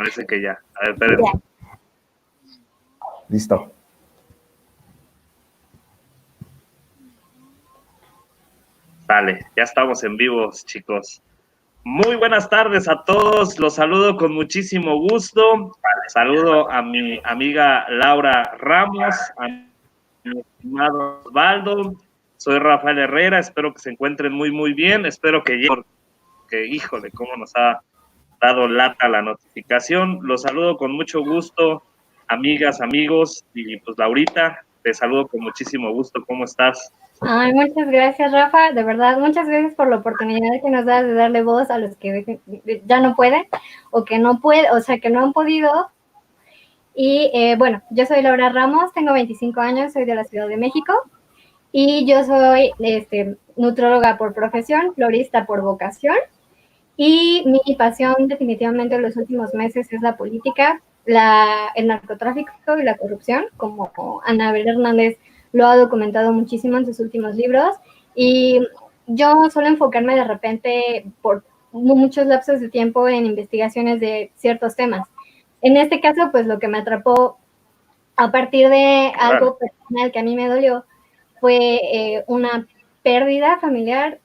parece que ya. A ver, espérenme. Ya. Listo. Dale, ya estamos en vivo, chicos. Muy buenas tardes a todos, los saludo con muchísimo gusto. Saludo a mi amiga Laura Ramos, a mi estimado Osvaldo. Soy Rafael Herrera, espero que se encuentren muy bien. Espero que lleguen, porque híjole, cómo nos ha dado lata la notificación. Los saludo con mucho gusto, amigas, amigos, y pues Laurita, te saludo con muchísimo gusto. ¿Cómo estás? Ay, muchas gracias, Rafa. De verdad, muchas gracias por la oportunidad que nos das de darle voz a los que ya no pueden o que no pueden, o sea, que no han podido. Y bueno, yo soy Laura Ramos, tengo 25 años, soy de la Ciudad de México y yo soy nutróloga por profesión, florista por vocación. Y mi pasión definitivamente en los últimos meses es la política, el narcotráfico y la corrupción, como Anabel Hernández lo ha documentado muchísimo en sus últimos libros. Y yo suelo enfocarme de repente por muchos lapsos de tiempo en investigaciones de ciertos temas. En este caso, pues lo que me atrapó a partir de algo personal que a mí me dolió fue una pérdida familiar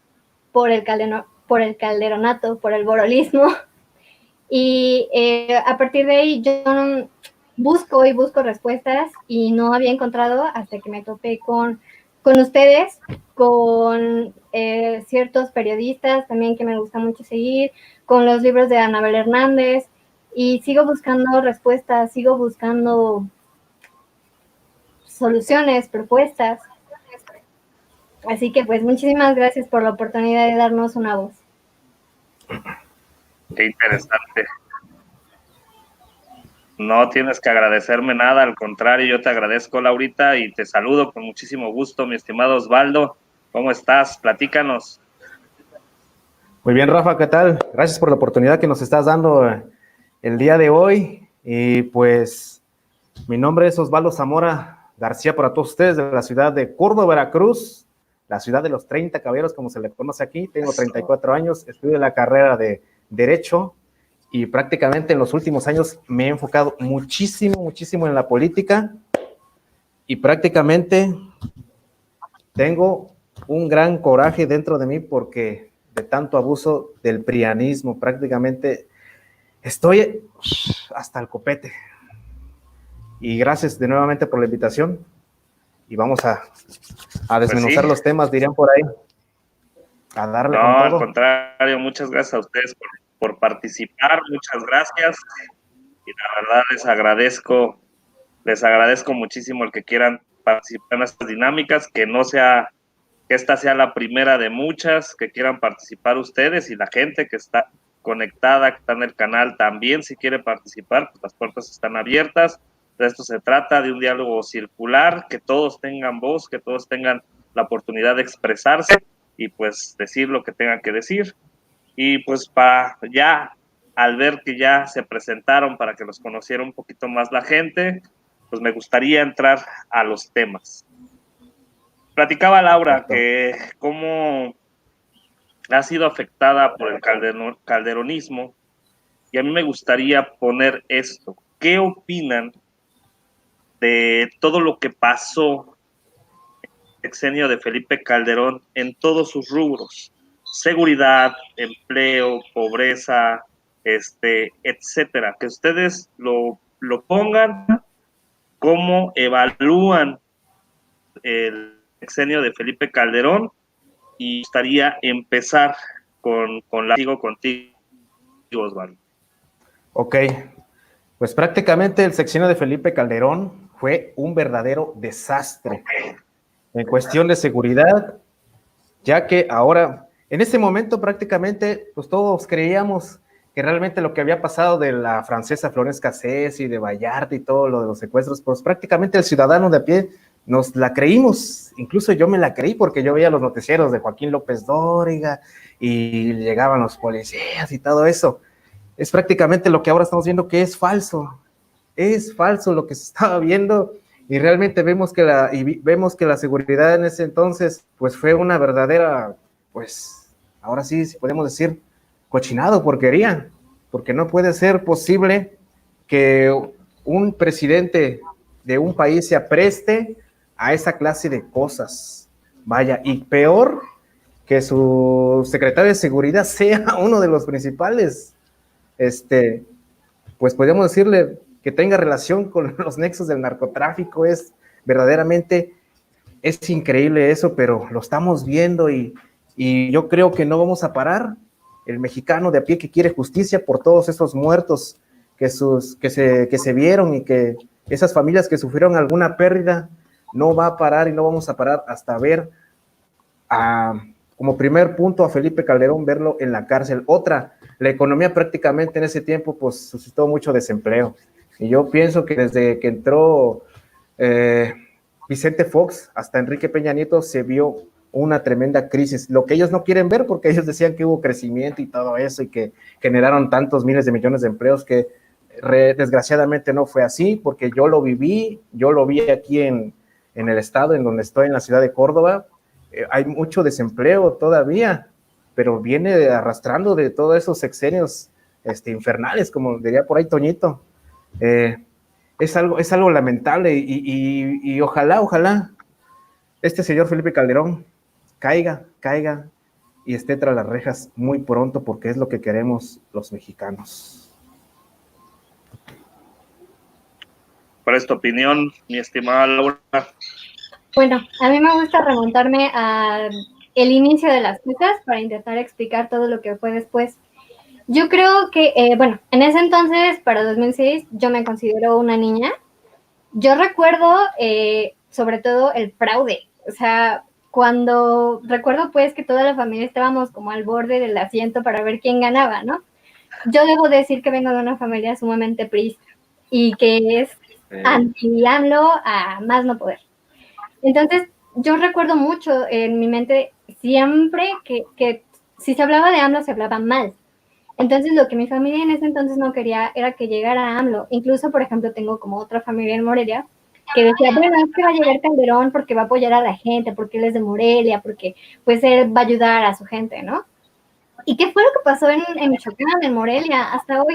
por el calderonato, por el borolismo. Y a partir de ahí yo busco respuestas y no había encontrado hasta que me topé con ustedes, con ciertos periodistas también que me gusta mucho seguir, con los libros de Anabel Hernández, y sigo buscando respuestas, sigo buscando soluciones, propuestas. Así que pues muchísimas gracias por la oportunidad de darnos una voz. Qué interesante. No tienes que agradecerme nada, al contrario, yo te agradezco, Laurita, y te saludo con muchísimo gusto, mi estimado Osvaldo. ¿Cómo estás? Platícanos. Muy bien, Rafa, ¿qué tal? Gracias por la oportunidad que nos estás dando el día de hoy. Y pues, mi nombre es Osvaldo Zamora García para todos ustedes, de la ciudad de Córdoba, Veracruz, la ciudad de los 30 caballeros, como se le conoce aquí. Tengo 34 años, estudio la carrera de Derecho y prácticamente en los últimos años me he enfocado muchísimo en la política y prácticamente tengo un gran coraje dentro de mí porque de tanto abuso del prianismo, prácticamente estoy hasta el copete. Y gracias de nuevamente por la invitación. Y vamos a desmenuzar los temas, dirían por ahí. A darle con todo. No, al contrario, muchas gracias a ustedes por participar, muchas gracias. Y la verdad les agradezco muchísimo el que quieran participar en estas dinámicas, que esta sea la primera de muchas, que quieran participar ustedes y la gente que está conectada, que está en el canal también, si quiere participar, pues las puertas están abiertas. De esto se trata, de un diálogo circular, que todos tengan voz, que todos tengan la oportunidad de expresarse y pues decir lo que tengan que decir. Y pues al ver que ya se presentaron para que los conociera un poquito más la gente, pues me gustaría entrar a los temas. Platicaba Laura que cómo ha sido afectada por el calderonismo, y a mí me gustaría poner esto. ¿Qué opinan de todo lo que pasó en el sexenio de Felipe Calderón en todos sus rubros? Seguridad, empleo, pobreza, etcétera. Que ustedes lo pongan, cómo evalúan el sexenio de Felipe Calderón, y gustaría empezar contigo, Osvaldo. Ok, pues prácticamente el sexenio de Felipe Calderón fue un verdadero desastre en cuestión de seguridad, ya que ahora, en ese momento prácticamente, pues todos creíamos que realmente lo que había pasado de la francesa Florence Cassés y de Vallarta y todo lo de los secuestros, pues prácticamente el ciudadano de a pie nos la creímos. Incluso yo me la creí porque yo veía los noticieros de Joaquín López Dóriga y llegaban los policías y todo eso. Es prácticamente lo que ahora estamos viendo que es falso lo que se estaba viendo, y realmente vemos que la seguridad en ese entonces pues fue una verdadera, pues ahora sí podemos decir cochinado, porquería, porque no puede ser posible que un presidente de un país se apreste a esa clase de cosas. Vaya, y peor que su secretario de seguridad sea uno de los principales, pues podríamos decirle que tenga relación con los nexos del narcotráfico. Es verdaderamente, es increíble eso, pero lo estamos viendo y yo creo que no vamos a parar. El mexicano de a pie que quiere justicia por todos esos muertos que se vieron, y que esas familias que sufrieron alguna pérdida, no va a parar y no vamos a parar hasta ver como primer punto a Felipe Calderón, verlo en la cárcel. Otra, la economía prácticamente en ese tiempo pues suscitó mucho desempleo, y yo pienso que desde que entró Vicente Fox hasta Enrique Peña Nieto se vio una tremenda crisis, lo que ellos no quieren ver, porque ellos decían que hubo crecimiento y todo eso, y que generaron tantos miles de millones de empleos, que desgraciadamente no fue así, porque yo lo vi aquí en el estado en donde estoy, en la ciudad de Córdoba. Hay mucho desempleo todavía, pero viene arrastrando de todos esos sexenios infernales, como diría por ahí Toñito. Es algo lamentable, y ojalá este señor Felipe Calderón caiga y esté tras las rejas muy pronto, porque es lo que queremos los mexicanos. ¿Cuál es tu opinión, mi estimada Laura? Bueno, a mí me gusta remontarme al inicio de las cosas para intentar explicar todo lo que fue después. Yo creo que, bueno, en ese entonces, para 2006, yo me considero una niña. Yo recuerdo, sobre todo, el fraude. O sea, cuando recuerdo, pues, que toda la familia estábamos como al borde del asiento para ver quién ganaba, ¿no? Yo debo decir que vengo de una familia sumamente priista y que es anti-AMLO a más no poder. Entonces, yo recuerdo mucho en mi mente siempre que si se hablaba de AMLO, se hablaba mal. Entonces, lo que mi familia en ese entonces no quería era que llegara AMLO. Incluso, por ejemplo, tengo como otra familia en Morelia que decía, bueno, es que va a llegar Calderón porque va a apoyar a la gente, porque él es de Morelia, porque pues él va a ayudar a su gente, ¿no? ¿Y qué fue lo que pasó en Michoacán, en Morelia? Hasta hoy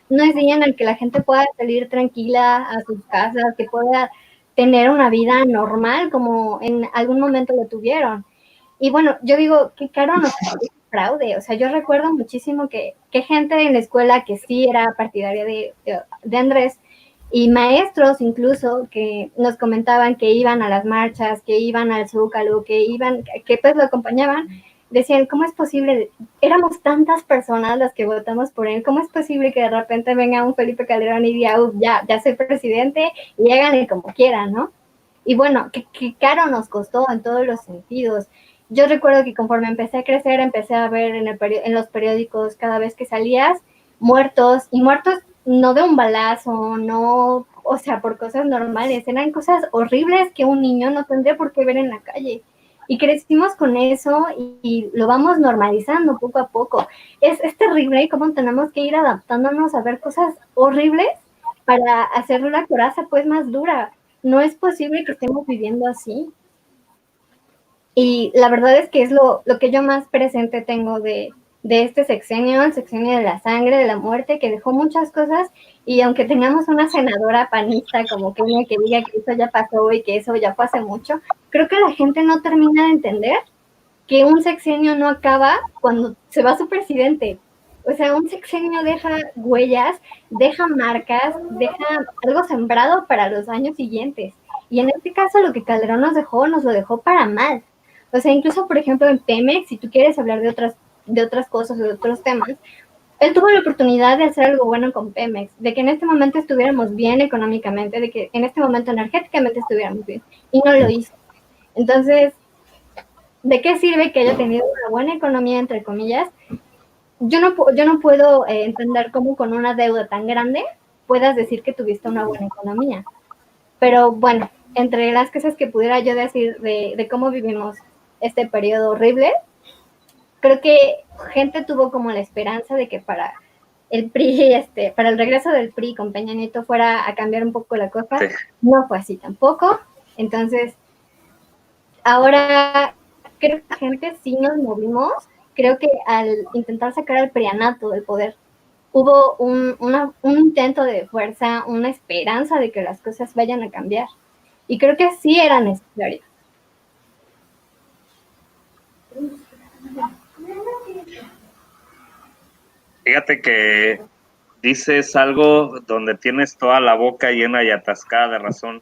no es día en el que la gente pueda salir tranquila a sus casas, que pueda tener una vida normal como en algún momento lo tuvieron. Y bueno, yo digo, qué caro nos salió el fraude. O sea, yo recuerdo muchísimo que gente en la escuela que sí era partidaria de Andrés, y maestros incluso que nos comentaban que iban a las marchas, que iban al Zócalo, que pues lo acompañaban, decían, ¿cómo es posible? Éramos tantas personas las que votamos por él, ¿cómo es posible que de repente venga un Felipe Calderón y diga, ya soy presidente y háganle como quieran, ¿no? Y bueno, qué caro nos costó en todos los sentidos. Yo recuerdo que conforme empecé a crecer, empecé a ver en los periódicos cada vez que salías, muertos, y muertos no de un balazo, no, o sea, por cosas normales, eran cosas horribles que un niño no tendría por qué ver en la calle. Y crecimos con eso y lo vamos normalizando poco a poco. Es terrible cómo tenemos que ir adaptándonos a ver cosas horribles para hacer la coraza pues más dura. No es posible que estemos viviendo así. Y la verdad es que es lo que yo más presente tengo de este sexenio, el sexenio de la sangre, de la muerte, que dejó muchas cosas. Y aunque tengamos una senadora panista como que diga que eso ya pasó y que eso ya fue hace mucho, creo que la gente no termina de entender que un sexenio no acaba cuando se va su presidente. O sea, un sexenio deja huellas, deja marcas, deja algo sembrado para los años siguientes. Y en este caso lo que Calderón nos lo dejó para mal. O sea, incluso, por ejemplo, en Pemex, si tú quieres hablar de otras cosas, de otros temas, él tuvo la oportunidad de hacer algo bueno con Pemex, de que en este momento estuviéramos bien económicamente, de que en este momento energéticamente estuviéramos bien, y no lo hizo. Entonces, ¿de qué sirve que haya tenido una buena economía, entre comillas? Yo no puedo entender cómo con una deuda tan grande puedas decir que tuviste una buena economía. Pero bueno, entre las cosas que pudiera yo decir de cómo vivimos este periodo horrible, creo que gente tuvo como la esperanza de que para el PRI, para el regreso del PRI con Peña Nieto fuera a cambiar un poco la cosa. Sí. No fue así tampoco. Entonces, ahora creo que la gente sí nos movimos. Creo que al intentar sacar al prianato del poder hubo un intento de fuerza, una esperanza de que las cosas vayan a cambiar. Y creo que sí era necesario. Fíjate que dices algo donde tienes toda la boca llena y atascada de razón.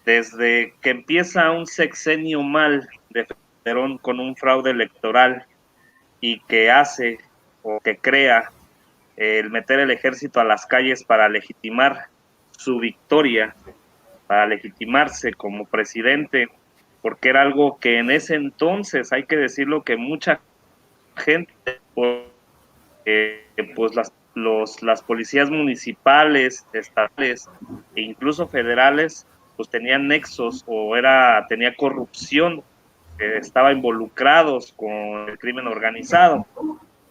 Desde que empieza un sexenio mal de Calderón con un fraude electoral y que hace o que crea el meter el ejército a las calles para legitimar su victoria, para legitimarse como presidente, porque era algo que en ese entonces, hay que decirlo, que mucha gente, pues las policías municipales, estatales e incluso federales, pues tenían nexos o tenía corrupción, estaba involucrados con el crimen organizado.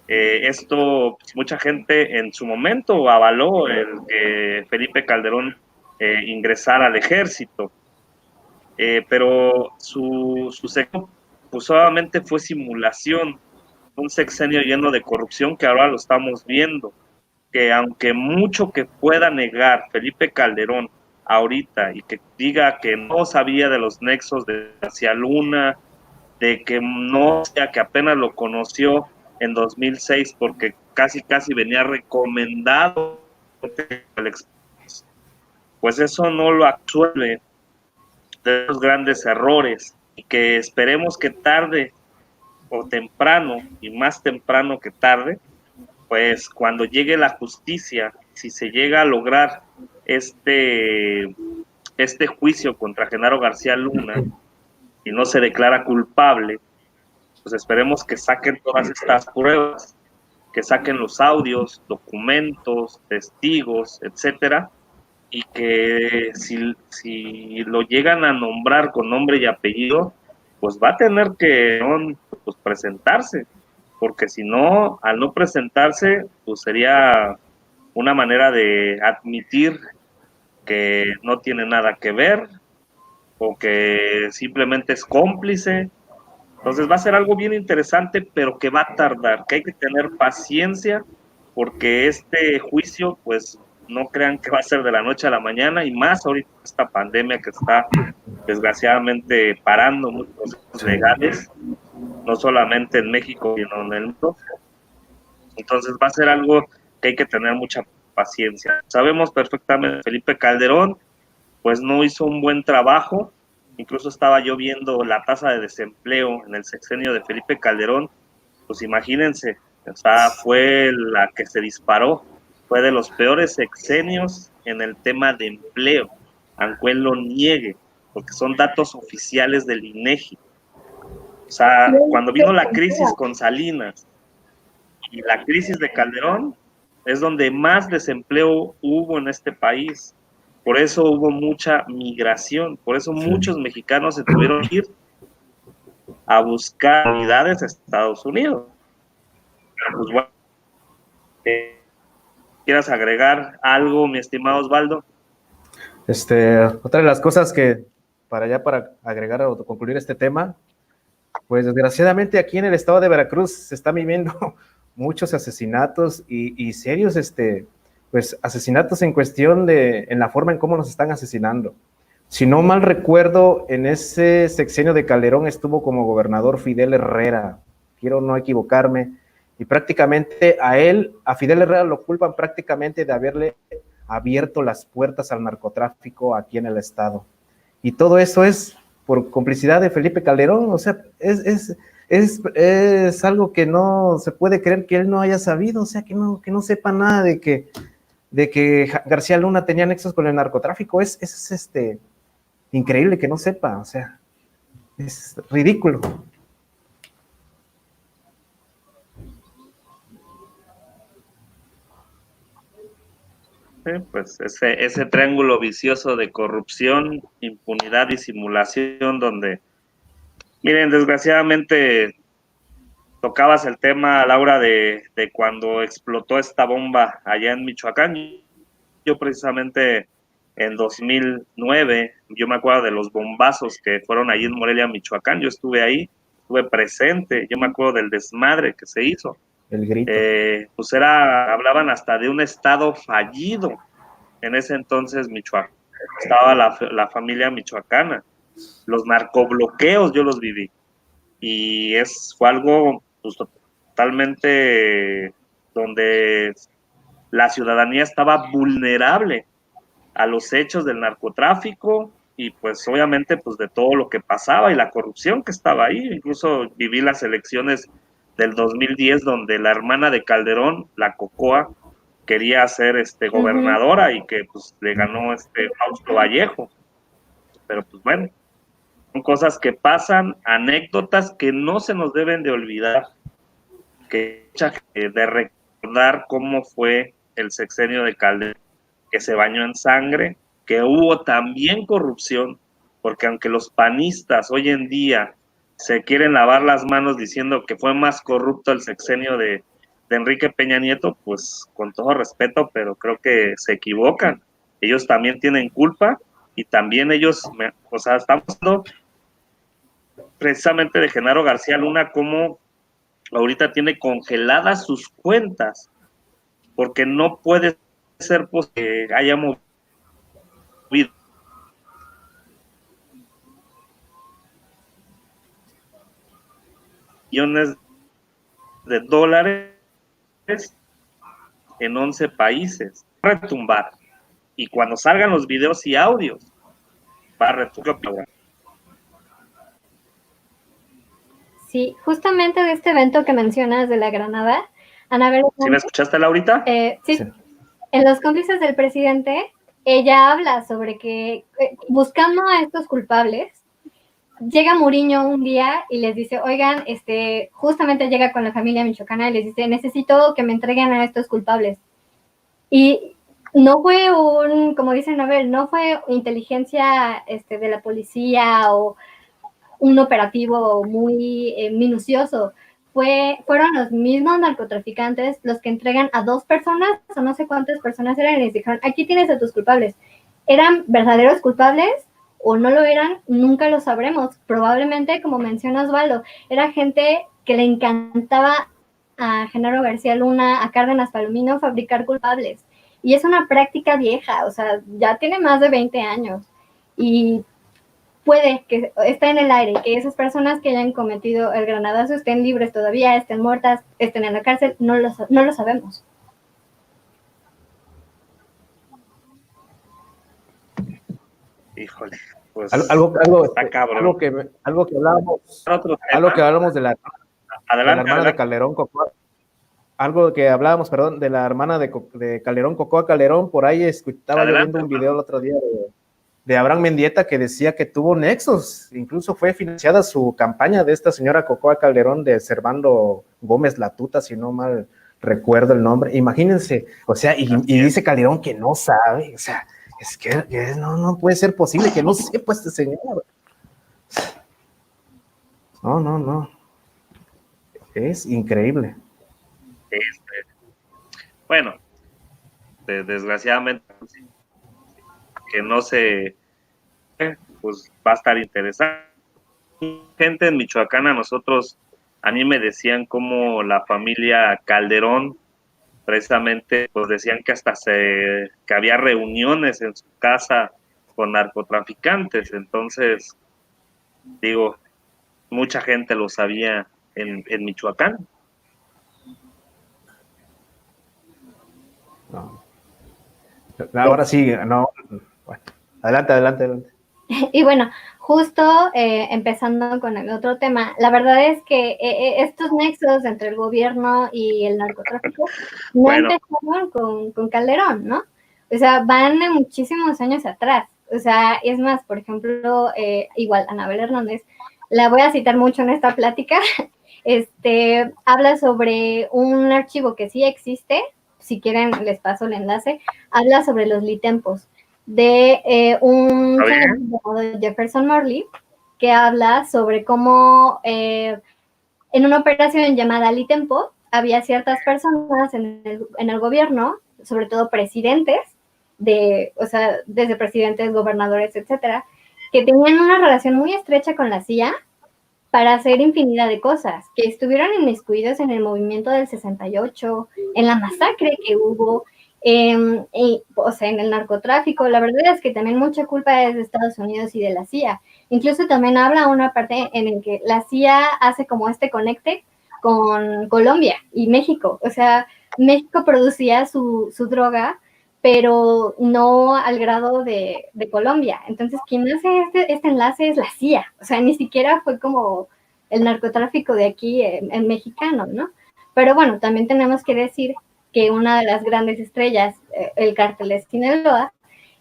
Esto, pues, mucha gente en su momento avaló el que Felipe Calderón ingresara al ejército, pero su sexenio pues solamente fue simulación, un sexenio lleno de corrupción que ahora lo estamos viendo, que aunque mucho que pueda negar Felipe Calderón ahorita y que diga que no sabía de los nexos de García Luna, de que no, que apenas lo conoció en 2006 porque casi venía recomendado, pues eso no lo absuelve de los grandes errores y que esperemos que tarde o temprano, y más temprano que tarde, pues cuando llegue la justicia, si se llega a lograr este juicio contra Genaro García Luna y no se declara culpable, pues esperemos que saquen todas estas pruebas, que saquen los audios, documentos, testigos, etcétera, y que si lo llegan a nombrar con nombre y apellido, pues va a tener que pues, presentarse, porque si no, al no presentarse, pues sería una manera de admitir que no tiene nada que ver o que simplemente es cómplice. Entonces va a ser algo bien interesante, pero que va a tardar, que hay que tener paciencia, porque este juicio, pues no crean que va a ser de la noche a la mañana, y más ahorita esta pandemia que está desgraciadamente parando muchos procesos legales, no solamente en México, sino en el mundo. Entonces va a ser algo que hay que tener mucha paciencia. Sabemos perfectamente que Felipe Calderón pues no hizo un buen trabajo. Incluso estaba yo viendo la tasa de desempleo en el sexenio de Felipe Calderón, pues imagínense, o sea, fue la que se disparó, fue de los peores sexenios en el tema de empleo, aunque él lo niegue, porque son datos oficiales del INEGI. O sea, cuando vino la crisis con Salinas y la crisis de Calderón, es donde más desempleo hubo en este país. Por eso hubo mucha migración, por eso muchos mexicanos se tuvieron que ir a buscar unidades a Estados Unidos. Pero pues bueno, ¿quieras agregar algo, mi estimado Osvaldo? Otra de las cosas que para agregar o concluir este tema, pues desgraciadamente aquí en el estado de Veracruz se están viviendo muchos asesinatos y serios, pues asesinatos en cuestión en la forma en cómo nos están asesinando. Si no mal recuerdo, en ese sexenio de Calderón estuvo como gobernador Fidel Herrera, quiero no equivocarme, y prácticamente a Fidel Herrera lo culpan prácticamente de haberle abierto las puertas al narcotráfico aquí en el estado. Y todo eso es por complicidad de Felipe Calderón, o sea, es algo que no se puede creer que él no haya sabido, o sea, que no sepa nada de que García Luna tenía nexos con el narcotráfico, es increíble que no sepa, o sea, es ridículo. Pues ese triángulo vicioso de corrupción, impunidad y simulación donde, miren, desgraciadamente tocabas el tema, Laura, de cuando explotó esta bomba allá en Michoacán. Yo precisamente en 2009, yo me acuerdo de los bombazos que fueron allí en Morelia, Michoacán, yo estuve ahí, estuve presente, yo me acuerdo del desmadre que se hizo. El grito. Pues hablaban hasta de un estado fallido en ese entonces Michoacán. Estaba la familia michoacana. Los narcobloqueos yo los viví. Y fue algo pues, totalmente donde la ciudadanía estaba vulnerable a los hechos del narcotráfico y pues obviamente pues de todo lo que pasaba y la corrupción que estaba ahí. Incluso viví las elecciones del 2010 donde la hermana de Calderón, la Cocoa, quería ser gobernadora y que pues le ganó Fausto Vallejo. Pero pues bueno, son cosas que pasan, anécdotas que no se nos deben de olvidar, de recordar cómo fue el sexenio de Calderón, que se bañó en sangre, que hubo también corrupción, porque aunque los panistas hoy en día se quieren lavar las manos diciendo que fue más corrupto el sexenio de Enrique Peña Nieto, pues con todo respeto, pero creo que se equivocan. Ellos también tienen culpa y también ellos, o sea, estamos hablando precisamente de Genaro García Luna, como ahorita tiene congeladas sus cuentas, porque no puede ser que haya movido millones de dólares en 11 países. Va a retumbar. Y cuando salgan los videos y audios, va a retumbar. Sí, justamente de este evento que mencionas de la Granada, Anabel... ¿Sí me escuchaste, Laurita? Sí. En Los cómplices del presidente, ella habla sobre que buscando a estos culpables, llega Muriño un día y les dice, oigan, justamente llega con la familia michoacana y les dice, necesito que me entreguen a estos culpables. Y no fue como dice Anabel, no fue inteligencia de la policía o un operativo muy minucioso. Fueron los mismos narcotraficantes los que entregan a 2 personas, o no sé cuántas personas eran, y les dijeron, aquí tienes a tus culpables. ¿Eran verdaderos culpables o no lo eran? Nunca lo sabremos. Probablemente, como menciona Osvaldo, era gente que le encantaba a Genaro García Luna, a Cárdenas Palomino, fabricar culpables. Y es una práctica vieja, o sea, ya tiene más de 20 años. Y puede que esté en el aire, que esas personas que hayan cometido el granadazo estén libres todavía, estén muertas, estén en la cárcel, no lo sabemos. Híjole, pues algo que hablábamos de la hermana de Calderón Cocoa. Algo que hablábamos, perdón, de la hermana de Calderón, Cocoa Calderón. Por ahí estaba yo viendo un video el otro día de Abraham Mendieta que decía que tuvo nexos, incluso fue financiada su campaña de esta señora Cocoa Calderón de Servando Gómez Latuta, si no mal recuerdo el nombre. Imagínense, o sea, y dice Calderón que no sabe, o sea, es que no puede ser posible que no sepa este señor. No. Es increíble. Bueno, desgraciadamente que no se pues va a estar interesante. Gente en Michoacán, a mí me decían como la familia Calderón, precisamente, pues decían que hasta que había reuniones en su casa con narcotraficantes. Entonces, digo, mucha gente lo sabía en Michoacán. No. Ahora sí, no. Bueno, adelante. Y bueno, justo empezando con el otro tema, la verdad es que estos nexos entre el gobierno y el narcotráfico no empezaron con Calderón, ¿no? O sea, van de muchísimos años atrás. O sea, es más, por ejemplo, igual Anabel Hernández, la voy a citar mucho en esta plática, habla sobre un archivo que sí existe, si quieren les paso el enlace, habla sobre los litempos de un señor llamado Jefferson Morley, que habla sobre cómo en una operación llamada Litempo había ciertas personas en el gobierno, sobre todo presidentes, o sea, desde presidentes, gobernadores, etcétera, que tenían una relación muy estrecha con la CIA para hacer infinidad de cosas, que estuvieron inmiscuidos en el movimiento del 68, en la masacre que hubo, o sea, en el narcotráfico. La verdad es que también mucha culpa es de Estados Unidos y de la CIA. Incluso también habla una parte en el que la CIA hace como este conecte con Colombia y México. O sea, México producía su droga, pero no al grado de Colombia. Entonces, quien hace este enlace es la CIA. O sea, ni siquiera fue como el narcotráfico de aquí en mexicano, ¿no? Pero bueno, también tenemos que decir que una de las grandes estrellas, el cártel de Sinaloa,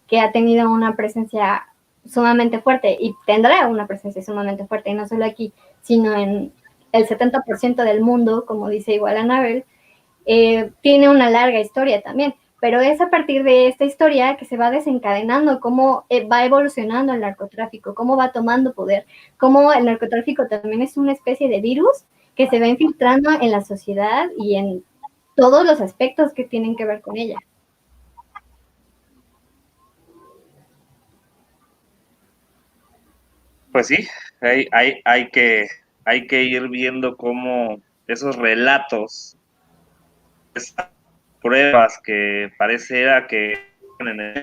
que ha tenido una presencia sumamente fuerte y tendrá una presencia sumamente fuerte, y no solo aquí, sino en el 70% del mundo, como dice igual Anabel, tiene una larga historia también. Pero es a partir de esta historia que se va desencadenando cómo va evolucionando el narcotráfico, cómo va tomando poder, cómo el narcotráfico también es una especie de virus que se va infiltrando en la sociedad y en todos los aspectos que tienen que ver con ella. Pues sí, hay que ir viendo cómo esos relatos, esas pruebas que pareciera que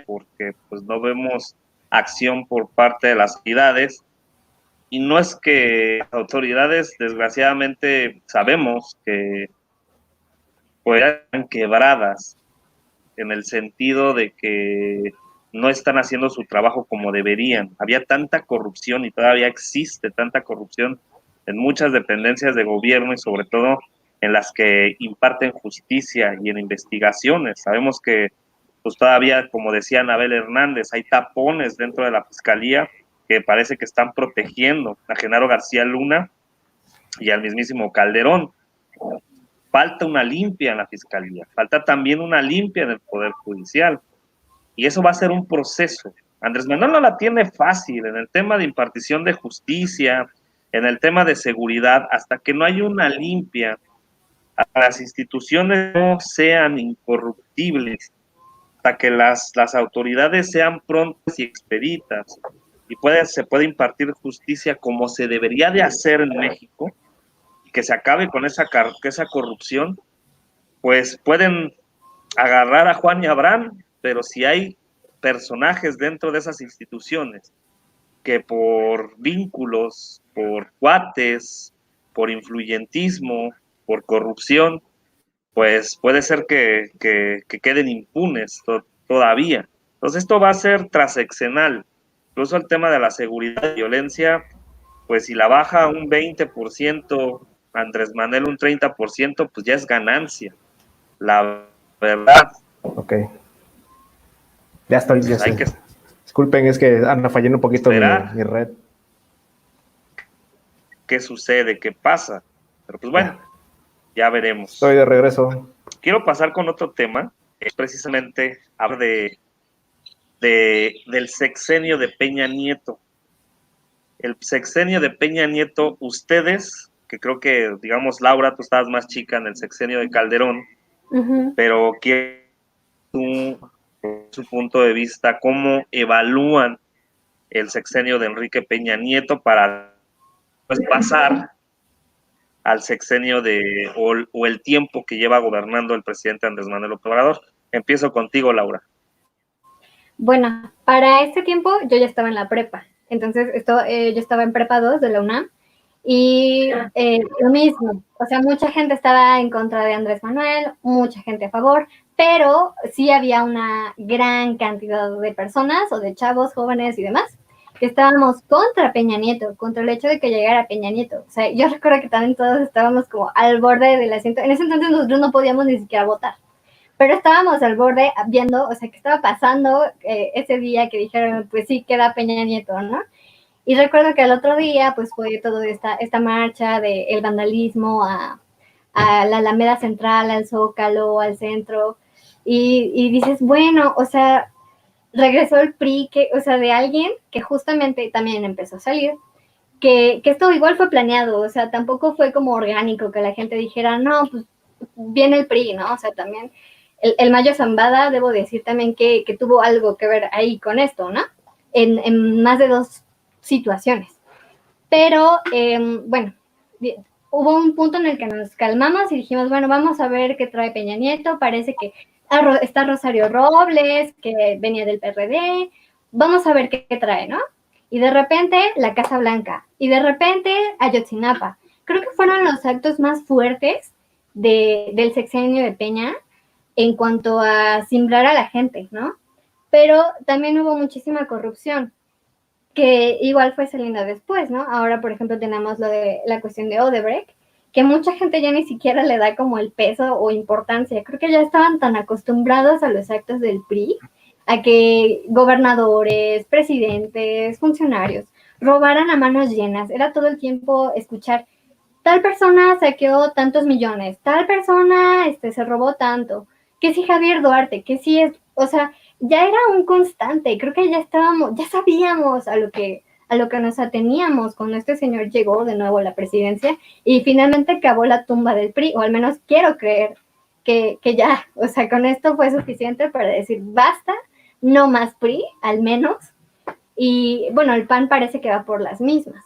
porque pues no vemos acción por parte de las autoridades, y no es que las autoridades desgraciadamente sabemos que fueran quebradas en el sentido de que no están haciendo su trabajo como deberían. Había tanta corrupción y todavía existe tanta corrupción en muchas dependencias de gobierno y sobre todo en las que imparten justicia y en investigaciones. Sabemos que pues todavía, como decía Anabel Hernández, hay tapones dentro de la fiscalía que parece que están protegiendo a Genaro García Luna y al mismísimo Calderón. Falta una limpia en la fiscalía, falta también una limpia en el Poder Judicial. Y eso va a ser un proceso. Andrés Manuel no la tiene fácil en el tema de impartición de justicia, en el tema de seguridad, hasta que no haya una limpia, las instituciones no sean incorruptibles, hasta que las autoridades sean prontas y expeditas y se puede impartir justicia como se debería de hacer en México, y que se acabe con esa corrupción, pues pueden agarrar a Juan y a Abraham, pero si hay personajes dentro de esas instituciones que por vínculos, por cuates, por influyentismo, por corrupción, pues puede ser que queden impunes todavía. Entonces esto va a ser transeccional. Incluso el tema de la seguridad y violencia, pues si la baja un 20%, Andrés Manuel un 30%, pues ya es ganancia. La verdad. Ok. Ya estoy. Disculpen, es que anda fallando un poquito mi red. ¿Qué sucede? ¿Qué pasa? Pero pues bueno, ya veremos. Estoy de regreso. Quiero pasar con otro tema, es precisamente hablar del sexenio de Peña Nieto. El sexenio de Peña Nieto, ustedes, que creo que, digamos, Laura, tú estabas más chica en el sexenio de Calderón, pero quiero su punto de vista, cómo evalúan el sexenio de Enrique Peña Nieto para pasar al sexenio o el tiempo que lleva gobernando el presidente Andrés Manuel López Obrador. Empiezo contigo, Laura. Bueno, para este tiempo yo ya estaba en la prepa, entonces yo estaba en prepa 2 de la UNAM, y lo mismo, o sea, mucha gente estaba en contra de Andrés Manuel, mucha gente a favor, pero sí había una gran cantidad de personas o de chavos jóvenes y demás que estábamos contra Peña Nieto, contra el hecho de que llegara Peña Nieto. O sea, yo recuerdo que también todos estábamos como al borde del asiento. En ese entonces nosotros no podíamos ni siquiera votar, pero estábamos al borde viendo, o sea, qué estaba pasando ese día que dijeron, pues sí, queda Peña Nieto, ¿no? Y recuerdo que al otro día, pues fue toda esta marcha del vandalismo a la Alameda Central, al Zócalo, al centro, y dices, bueno, o sea, regresó el PRI, o sea, de alguien que justamente también empezó a salir, que esto igual fue planeado, o sea, tampoco fue como orgánico que la gente dijera, no, pues viene el PRI, ¿no? O sea, también el Mayo Zambada, debo decir también que tuvo algo que ver ahí con esto, ¿no? En más de 2 situaciones. Pero, bueno, hubo un punto en el que nos calmamos y dijimos, bueno, vamos a ver qué trae Peña Nieto, parece que está Rosario Robles, que venía del PRD, vamos a ver qué trae, ¿no? Y de repente la Casa Blanca, y de repente Ayotzinapa. Creo que fueron los actos más fuertes del sexenio de Peña en cuanto a simbrar a la gente, ¿no? Pero también hubo muchísima corrupción, que igual fue saliendo después, ¿no? Ahora, por ejemplo, tenemos lo de la cuestión de Odebrecht, que mucha gente ya ni siquiera le da como el peso o importancia. Creo que ya estaban tan acostumbrados a los actos del PRI, a que gobernadores, presidentes, funcionarios robaran a manos llenas. Era todo el tiempo escuchar, tal persona saqueó tantos millones, tal persona se robó tanto, que si Javier Duarte, que si es, o sea, ya era un constante, creo que ya estábamos, ya sabíamos a lo que nos ateníamos cuando este señor llegó de nuevo a la presidencia y finalmente acabó la tumba del PRI, o al menos quiero creer que ya, o sea, con esto fue suficiente para decir basta, no más PRI, al menos, y bueno, el PAN parece que va por las mismas.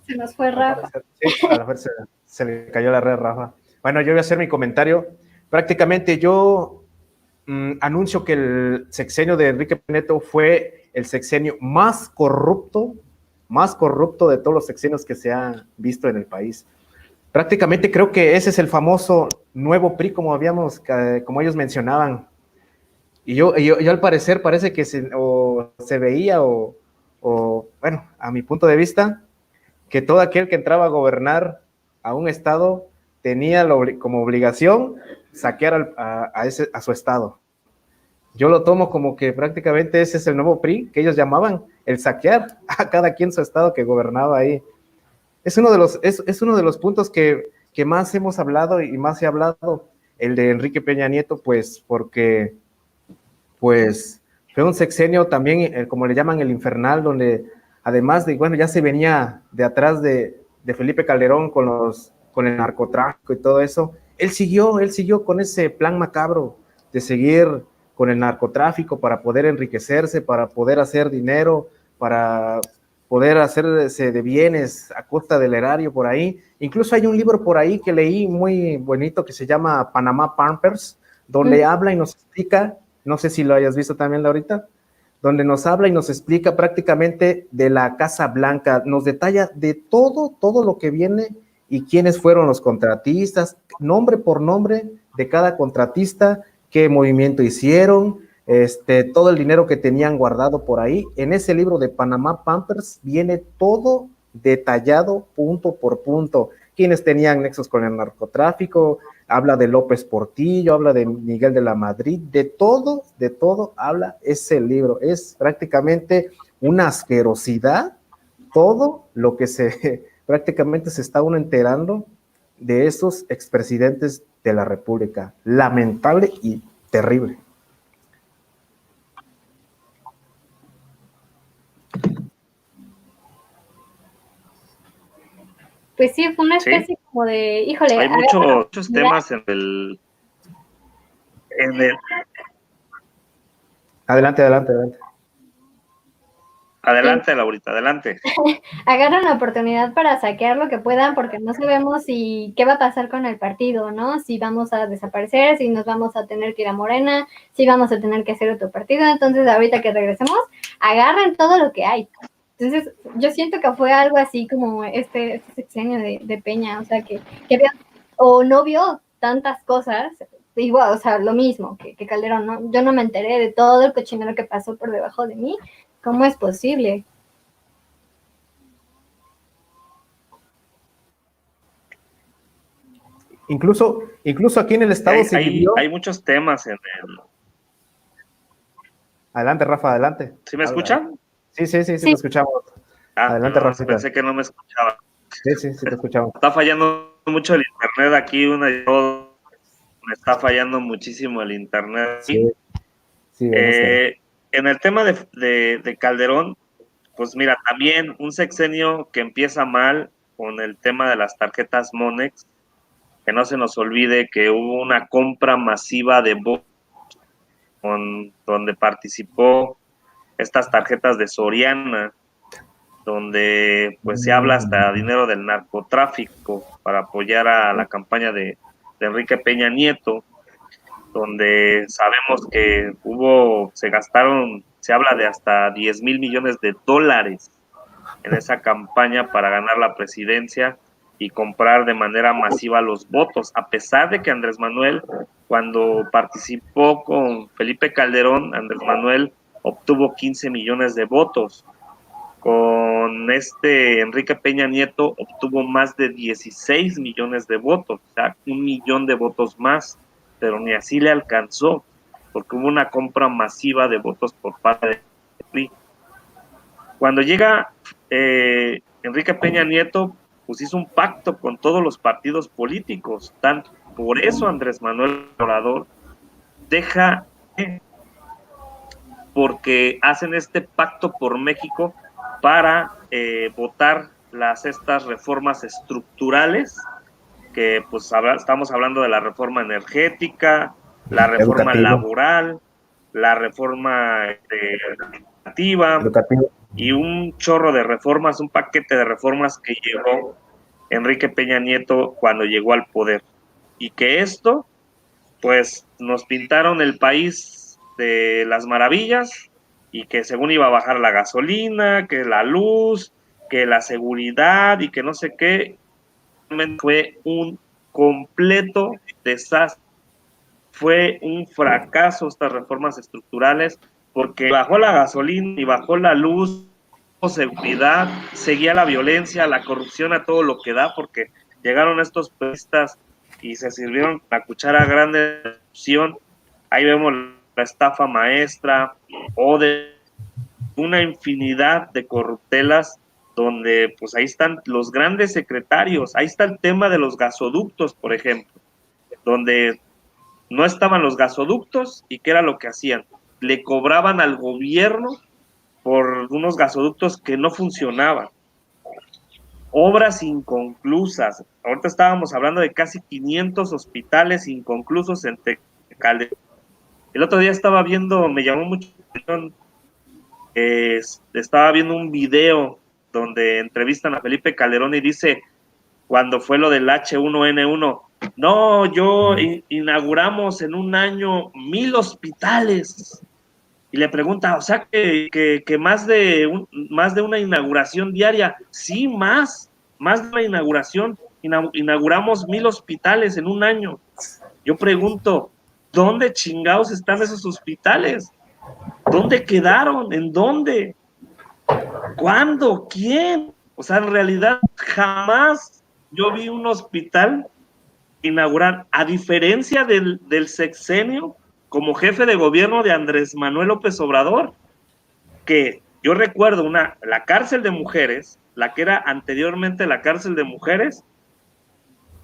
Se nos fue Rafa. Sí, a lo mejor se le cayó la red, Rafa. Bueno, yo voy a hacer mi comentario. Prácticamente yo anuncio que el sexenio de Enrique Peña Nieto fue el sexenio más corrupto de todos los sexenios que se han visto en el país. Prácticamente creo que ese es el famoso nuevo PRI, como ellos mencionaban. Y yo al parecer parece que se veía bueno, a mi punto de vista, que todo aquel que entraba a gobernar a un estado tenía como obligación saquear a su estado. Yo lo tomo como que prácticamente ese es el nuevo PRI que ellos llamaban, el saquear a cada quien su estado que gobernaba ahí. Es uno de los puntos que más hemos hablado y más se ha hablado, el de Enrique Peña Nieto, pues porque pues fue un sexenio también, como le llaman, el infernal, donde además de, bueno, ya se venía de atrás de Felipe Calderón con el narcotráfico y todo eso, él siguió con ese plan macabro de seguir con el narcotráfico para poder enriquecerse, para poder hacer dinero, para poder hacerse de bienes a costa del erario por ahí. Incluso hay un libro por ahí que leí muy bonito que se llama Panama Papers, donde habla y nos explica, no sé si lo hayas visto también, Laurita, donde nos habla y nos explica prácticamente de la Casa Blanca, nos detalla de todo lo que viene y quiénes fueron los contratistas, nombre por nombre de cada contratista, qué movimiento hicieron, todo el dinero que tenían guardado por ahí. En ese libro de Panama Papers viene todo detallado punto por punto, quiénes tenían nexos con el narcotráfico, habla de López Portillo, habla de Miguel de la Madrid, de todo habla ese libro. Es prácticamente una asquerosidad todo lo que prácticamente se está uno enterando de esos expresidentes de la República. Lamentable y terrible. Pues sí, fue una especie como de, híjole. Hay muchos temas en el... Adelante. Adelante, Laurita, adelante. Agarran la oportunidad para saquear lo que puedan porque no sabemos qué va a pasar con el partido, ¿no? Si vamos a desaparecer, si nos vamos a tener que ir a Morena, si vamos a tener que hacer otro partido. Entonces, ahorita que regresemos, agarren todo lo que hay. Entonces, yo siento que fue algo así como este sexenio de Peña, o sea, que o no vio tantas cosas, igual, o sea, lo mismo que Calderón, ¿no? Yo no me enteré de todo el cochinero que pasó por debajo de mí. ¿Cómo es posible? Incluso aquí en el estado hay muchos temas en el... Adelante, Rafa, adelante. ¿Sí me escuchan? Sí, te escuchamos. Adelante, no, Rafa. Pensé que no me escuchaba. Sí, te escuchamos. Está fallando mucho el internet aquí, me está fallando muchísimo el internet. Sí, en el tema de Calderón, pues mira, también un sexenio que empieza mal con el tema de las tarjetas Monex, que no se nos olvide que hubo una compra masiva de votos donde participó estas tarjetas de Soriana, donde pues se habla hasta dinero del narcotráfico para apoyar a la campaña de Enrique Peña Nieto, donde sabemos que se gastaron, se habla de hasta 10,000 millones de dólares en esa campaña para ganar la presidencia y comprar de manera masiva los votos, a pesar de que Andrés Manuel, cuando participó con Felipe Calderón, Andrés Manuel obtuvo 15 millones de votos. Con Enrique Peña Nieto obtuvo más de 16 millones de votos, o sea, 1,000,000 de votos más, pero ni así le alcanzó, porque hubo una compra masiva de votos por parte de PRI. Cuando llega Enrique Peña Nieto, pues hizo un pacto con todos los partidos políticos, por eso Andrés Manuel Obrador deja, porque hacen este pacto por México para votar estas reformas estructurales, que pues estamos hablando de la reforma energética, la reforma laboral, la reforma educativa, y un chorro de reformas, un paquete de reformas que llevó Enrique Peña Nieto cuando llegó al poder. Y que esto, pues nos pintaron el país de las maravillas, y que según iba a bajar la gasolina, que la luz, que la seguridad y que no sé qué. Fue un completo desastre, fue un fracaso estas reformas estructurales, porque bajó la gasolina y bajó la luz, seguridad, seguía la violencia, la corrupción a todo lo que da, porque llegaron estos periodistas y se sirvieron la cuchara grande de corrupción. Ahí vemos la estafa maestra o de una infinidad de corruptelas, donde pues ahí están los grandes secretarios. Ahí está el tema de los gasoductos, por ejemplo, donde no estaban los gasoductos. ¿Y qué era lo que hacían? Le cobraban al gobierno por unos gasoductos que no funcionaban. Obras inconclusas. Ahorita estábamos hablando de casi 500 hospitales inconclusos en Calderón. El otro día estaba viendo, me llamó mucho la atención, estaba viendo un video donde entrevistan a Felipe Calderón y dice, cuando fue lo del H1N1, no, inauguramos en un año 1,000 hospitales. Y le pregunta, o sea, que más de una inauguración diaria. Sí, más de una inauguración. Inauguramos 1,000 hospitales en un año. Yo pregunto, ¿dónde chingados están esos hospitales? ¿Dónde quedaron? ¿En dónde? ¿Cuándo? ¿Quién? O sea, en realidad jamás yo vi un hospital inaugurar, a diferencia del sexenio como jefe de gobierno de Andrés Manuel López Obrador, que yo recuerdo la cárcel de mujeres, la que era anteriormente la cárcel de mujeres,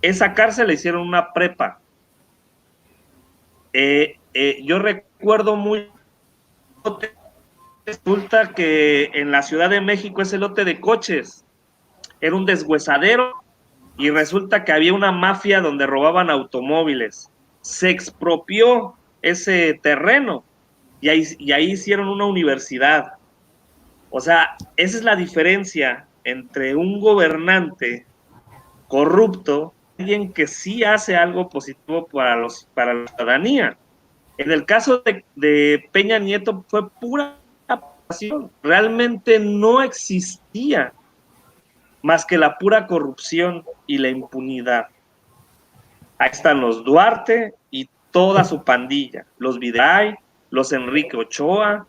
esa cárcel le hicieron una prepa. Yo recuerdo muy, resulta que en la Ciudad de México ese lote de coches era un deshuesadero, y resulta que había una mafia donde robaban automóviles. Se expropió ese terreno y ahí hicieron una universidad. O sea, esa es la diferencia entre un gobernante corrupto y alguien que sí hace algo positivo para la ciudadanía. En el caso de Peña Nieto fue pura pasión. Realmente no existía más que la pura corrupción y la impunidad. Ahí están los Duarte y toda su pandilla, los Videgaray, los Enrique Ochoa,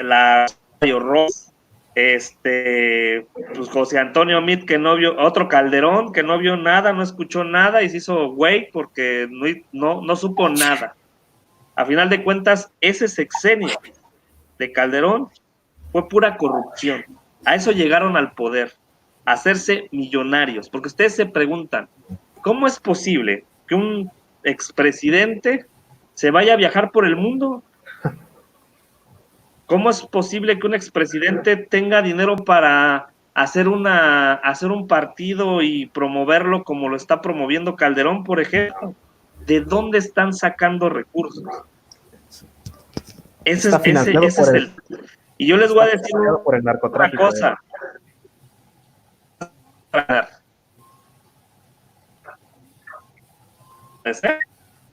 la Ross, pues José Antonio Meade, que no vio, otro Calderón, que no vio nada, no escuchó nada y se hizo güey porque no supo nada. A final de cuentas, ese sexenio de Calderón fue pura corrupción. A eso llegaron al poder, a hacerse millonarios, porque ustedes se preguntan, ¿cómo es posible que un expresidente se vaya a viajar por el mundo? ¿Cómo es posible que un expresidente tenga dinero para hacer un partido y promoverlo como lo está promoviendo Calderón, por ejemplo? ¿De dónde están sacando recursos? Está financiado por el, Y yo les voy a decir por el una narcotráfico. cosa.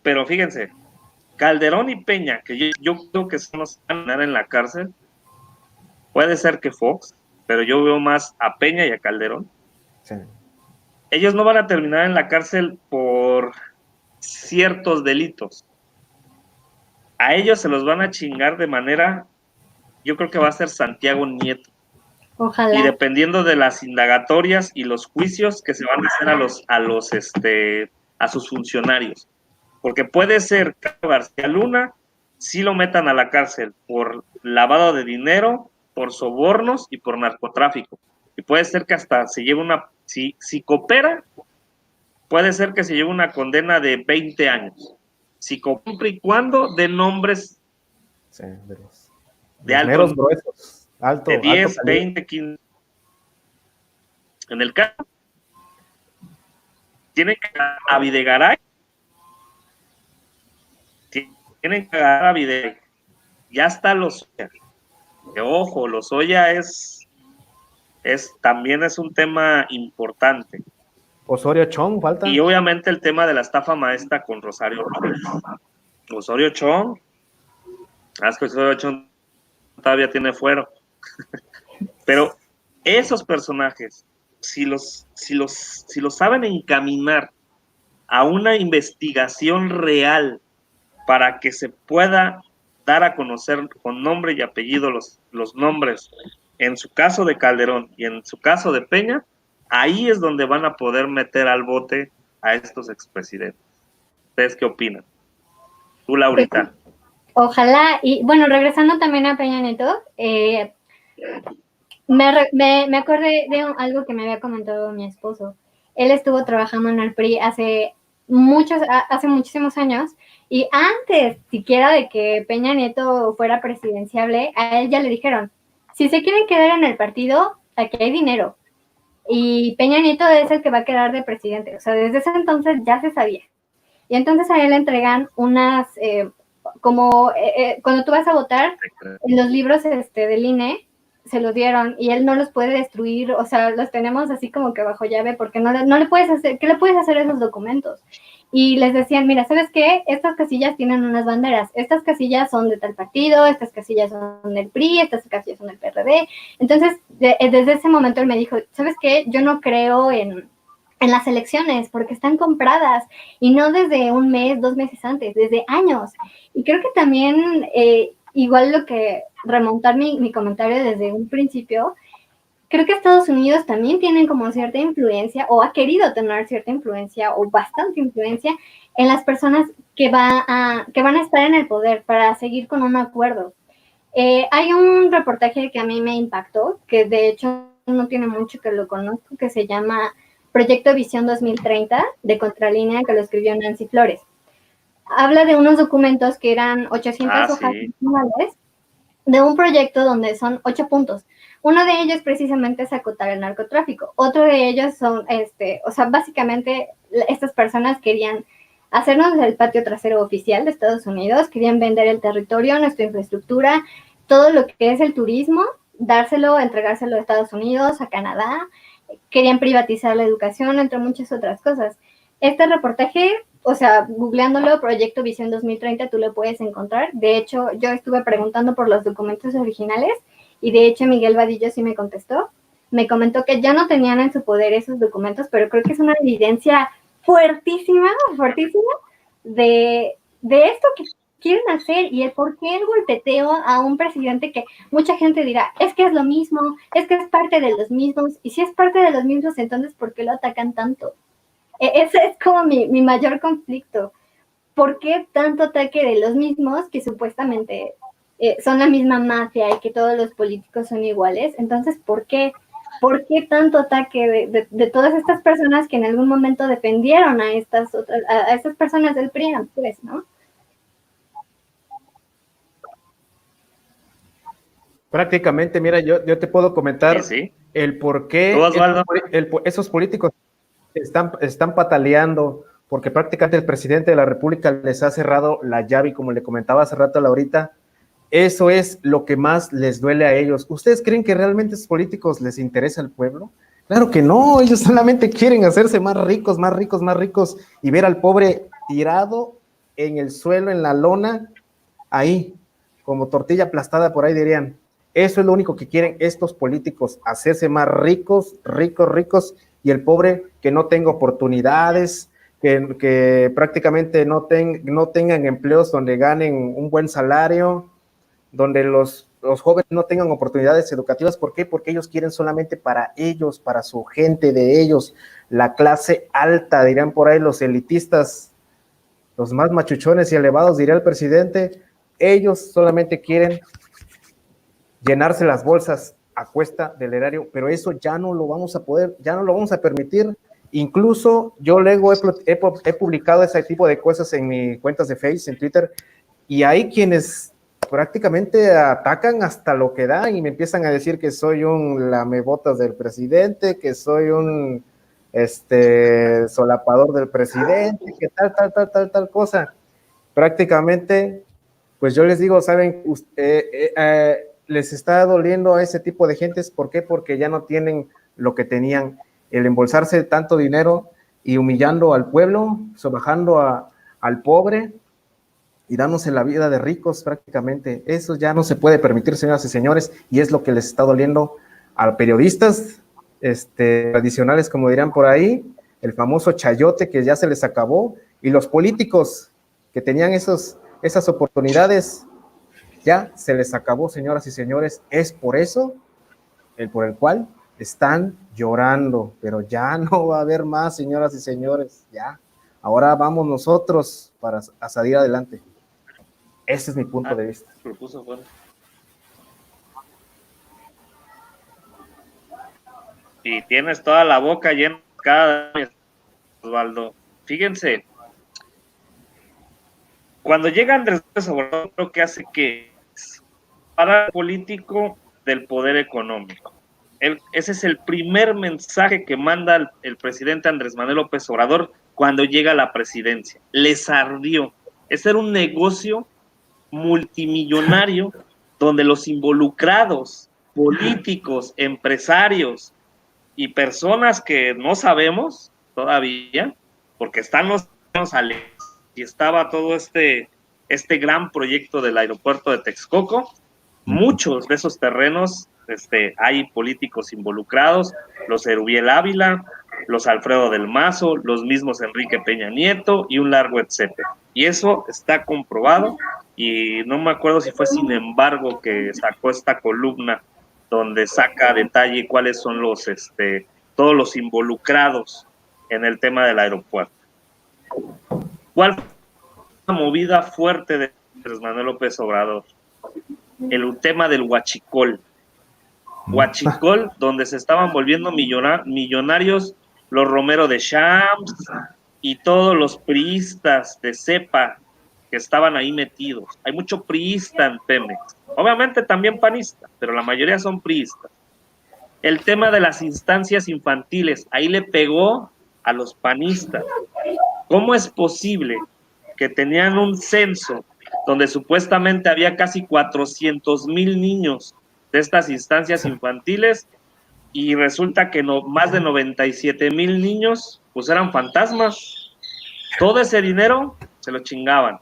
Pero fíjense, Calderón y Peña, que yo creo que son los que van a ganar en la cárcel, puede ser que Fox, pero yo veo más a Peña y a Calderón. Sí. Ellos no van a terminar en la cárcel por ciertos delitos. A ellos se los van a chingar de manera, yo creo que va a ser Santiago Nieto. Ojalá. Y dependiendo de las indagatorias y los juicios que se van a hacer a sus funcionarios. Porque puede ser que García Luna sí lo metan a la cárcel por lavado de dinero, por sobornos y por narcotráfico. Y puede ser que hasta se lleve si coopera, puede ser que se lleve una condena de 20 años. Si compra y cuando de nombres sí, de alto, meros gruesos, de 10, 20, 15. En el caso, tienen que a Videgaray, tienen que agarrar a Videgaray. Ya está Lozoya. Ojo, Lozoya también es un tema importante. Osorio Chong, falta. Y obviamente el tema de la estafa maestra con Rosario Robles. Osorio Chong, que Osorio Chong todavía tiene fuero. Pero esos personajes, si los saben encaminar a una investigación real para que se pueda dar a conocer con nombre y apellido los nombres, en su caso de Calderón y en su caso de Peña, ahí es donde van a poder meter al bote a estos expresidentes. ¿Ustedes qué opinan? Tú, Laurita. Ojalá, y bueno, regresando también a Peña Nieto, me acordé de algo que me había comentado mi esposo. Él estuvo trabajando en el PRI hace muchísimos años, y antes siquiera de que Peña Nieto fuera presidenciable, a él ya le dijeron, si se quieren quedar en el partido, aquí hay dinero. Y Peña Nieto es el que va a quedar de presidente. O sea, desde ese entonces ya se sabía. Y entonces a él le entregan unas, cuando tú vas a votar, en los libros del INE se los dieron y él no los puede destruir, o sea, los tenemos así como que bajo llave porque no le puedes hacer, ¿qué le puedes hacer a esos documentos? Y les decían, mira, ¿sabes qué? Estas casillas tienen unas banderas, estas casillas son de tal partido, estas casillas son del PRI, estas casillas son del PRD. Entonces, desde ese momento él me dijo, ¿sabes qué? Yo no creo en las elecciones, porque están compradas, y no desde un mes, 2 meses antes, desde años. Y creo que también, igual lo que remontar mi comentario desde un principio, creo que Estados Unidos también tienen como cierta influencia, o ha querido tener cierta influencia, o bastante influencia, en las personas que van a estar en el poder para seguir con un acuerdo. Hay un reportaje que a mí me impactó, que de hecho no tiene mucho que lo conozco, que se llama Proyecto Visión 2030 de Contralínea, que lo escribió Nancy Flores. Habla de unos documentos que eran 800 hojas de un proyecto donde son 8 puntos. Uno de ellos precisamente es acotar el narcotráfico. Otro de ellos son, básicamente estas personas querían hacernos el patio trasero oficial de Estados Unidos, querían vender el territorio, nuestra infraestructura, todo lo que es el turismo, entregárselo a Estados Unidos, a Canadá, querían privatizar la educación, entre muchas otras cosas. Este reportaje, googleándolo, Proyecto Visión 2030, tú lo puedes encontrar. De hecho, yo estuve preguntando por los documentos originales y de hecho Miguel Vadillo sí me contestó. Me comentó que ya no tenían en su poder esos documentos, pero creo que es una evidencia fuertísima de esto que quieren hacer y el por qué el golpeteo a un presidente que mucha gente dirá, es que es lo mismo, es que es parte de los mismos, y si es parte de los mismos, entonces ¿por qué lo atacan tanto? Ese es como mi mayor conflicto. ¿Por qué tanto ataque de los mismos que supuestamente son la misma mafia y que todos los políticos son iguales? Entonces, ¿por qué tanto ataque de todas estas personas que en algún momento defendieron a estas personas del PRI, pues, ¿no? Prácticamente, mira, yo te puedo comentar Sí. el por qué ¿Tú, Osvaldo? esos políticos están pataleando, porque prácticamente el presidente de la República les ha cerrado la llave, y como le comentaba hace rato a Laurita, eso es lo que más les duele a ellos. ¿Ustedes creen que realmente a esos políticos les interesa el pueblo? Claro que no, ellos solamente quieren hacerse más ricos, más ricos, más ricos, y ver al pobre tirado en el suelo, en la lona, ahí, como tortilla aplastada, por ahí dirían. Eso es lo único que quieren estos políticos, hacerse más ricos, ricos, ricos, y el pobre que no tenga oportunidades, que prácticamente no tengan empleos donde ganen un buen salario, donde los jóvenes no tengan oportunidades educativas. ¿Por qué? Porque ellos quieren solamente para ellos, para su gente de ellos, la clase alta, dirán por ahí los elitistas, los más machuchones y elevados, diría el presidente. Ellos solamente quieren llenarse las bolsas a cuesta del erario, pero eso ya no lo vamos a poder, ya no lo vamos a permitir. Incluso yo luego he publicado ese tipo de cosas en mis cuentas de Facebook, en Twitter, y hay quienes prácticamente atacan hasta lo que dan y me empiezan a decir que soy un lamebotas del presidente, que soy un solapador del presidente, que tal cosa. Prácticamente, pues yo les digo, saben, les está doliendo a ese tipo de gentes. ¿Por qué? Porque ya no tienen lo que tenían, el embolsarse tanto dinero y humillando al pueblo, sobajando al pobre y dándose la vida de ricos prácticamente. Eso ya no se puede permitir, señoras y señores, y es lo que les está doliendo a periodistas tradicionales, como dirán por ahí, el famoso chayote que ya se les acabó, y los políticos que tenían esas oportunidades, ya se les acabó, señoras y señores. Es por eso, por el cual están llorando, pero ya no va a haber más, señoras y señores, ya. Ahora vamos nosotros a salir adelante. Ese es mi punto de vista. Propuso, bueno. Y tienes toda la boca llena cada vez, Osvaldo. Fíjense, cuando llega Andrés López Obrador, lo que hace que es para el político del poder económico. Ese es el primer mensaje que manda el presidente Andrés Manuel López Obrador cuando llega a la presidencia. Les ardió. Ese era un negocio multimillonario donde los involucrados, políticos, empresarios y personas que no sabemos todavía, porque están los y estaba todo este gran proyecto del aeropuerto de Texcoco. Muchos de esos terrenos hay políticos involucrados, los Erubiel Ávila, los Alfredo del Mazo, los mismos Enrique Peña Nieto y un largo etcétera. Y eso está comprobado, y no me acuerdo si fue Sin Embargo que sacó esta columna donde saca a detalle cuáles son todos los involucrados en el tema del aeropuerto. ¿Cuál fue la movida fuerte de Andrés Manuel López Obrador? El tema del huachicol. Huachicol, donde se estaban volviendo millonarios los Romero de Champs y todos los priistas de cepa que estaban ahí metidos. Hay mucho priista en Pemex, obviamente también panista, pero la mayoría son priistas. El tema de las instancias infantiles, ahí le pegó a los panistas. ¿Cómo es posible que tenían un censo donde supuestamente había casi 400,000 niños de estas instancias infantiles y resulta que más de 97,000 niños pues eran fantasmas? Todo ese dinero se lo chingaban.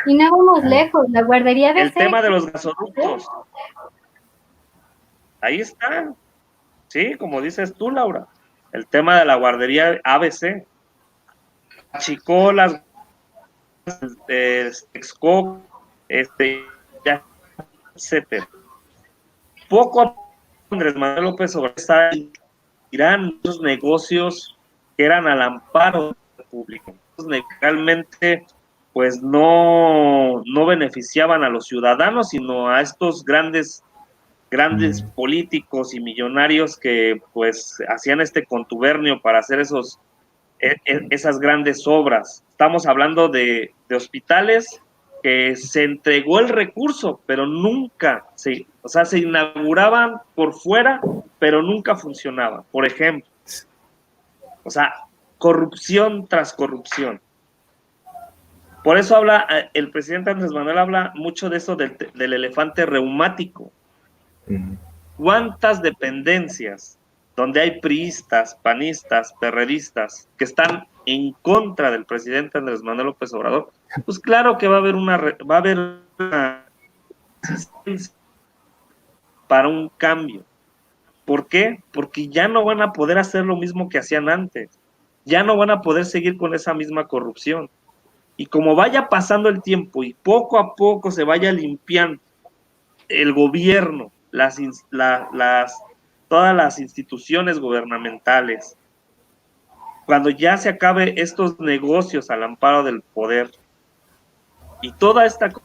Y no vamos lejos, la guardería de el tema de los gasoductos, ahí está, sí, como dices tú, Laura, el tema de la guardería ABC, achicó las Texcoco, etcétera. Poco a poco Andrés Manuel López Obrador está tirando esos negocios que eran al amparo del público. Legalmente, pues no beneficiaban a los ciudadanos, sino a estos grandes políticos y millonarios que pues hacían este contubernio para hacer esas grandes obras. Estamos hablando de hospitales que se entregó el recurso, pero nunca, se inauguraban por fuera, pero nunca funcionaba. Por ejemplo, o sea, corrupción tras corrupción. Por eso habla, el presidente Andrés Manuel habla mucho de eso del elefante reumático. ¿Cuántas dependencias donde hay priistas, panistas, perredistas que están en contra del presidente Andrés Manuel López Obrador? Pues claro que va a haber una resistencia para un cambio. ¿Por qué? Porque ya no van a poder hacer lo mismo que hacían antes. Ya no van a poder seguir con esa misma corrupción. Y como vaya pasando el tiempo y poco a poco se vaya limpiando el gobierno, todas las instituciones gubernamentales, cuando ya se acabe estos negocios al amparo del poder y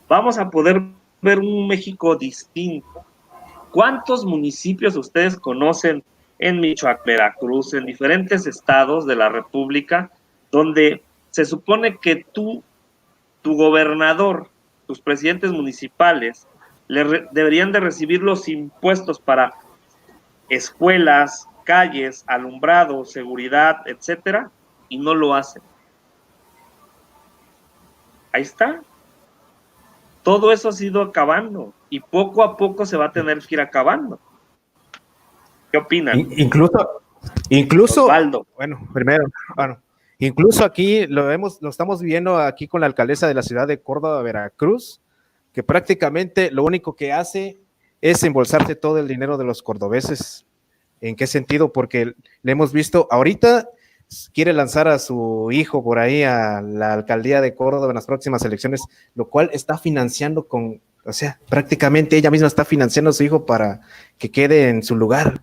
vamos a poder ver un México distinto. ¿Cuántos municipios ustedes conocen en Michoacán, Veracruz, en diferentes estados de la República, donde se supone que tu gobernador, tus presidentes municipales, deberían de recibir los impuestos para escuelas, calles, alumbrado, seguridad, etcétera, y no lo hacen? Ahí está. Todo eso ha sido acabando y poco a poco se va a tener que ir acabando. ¿Qué opinan? Incluso, Osvaldo. Incluso aquí lo estamos viendo aquí con la alcaldesa de la ciudad de Córdoba, Veracruz, que prácticamente lo único que hace es embolsarse todo el dinero de los cordobeses. ¿En qué sentido? Porque le hemos visto, ahorita quiere lanzar a su hijo por ahí a la alcaldía de Córdoba en las próximas elecciones, lo cual está financiando prácticamente ella misma está financiando a su hijo para que quede en su lugar.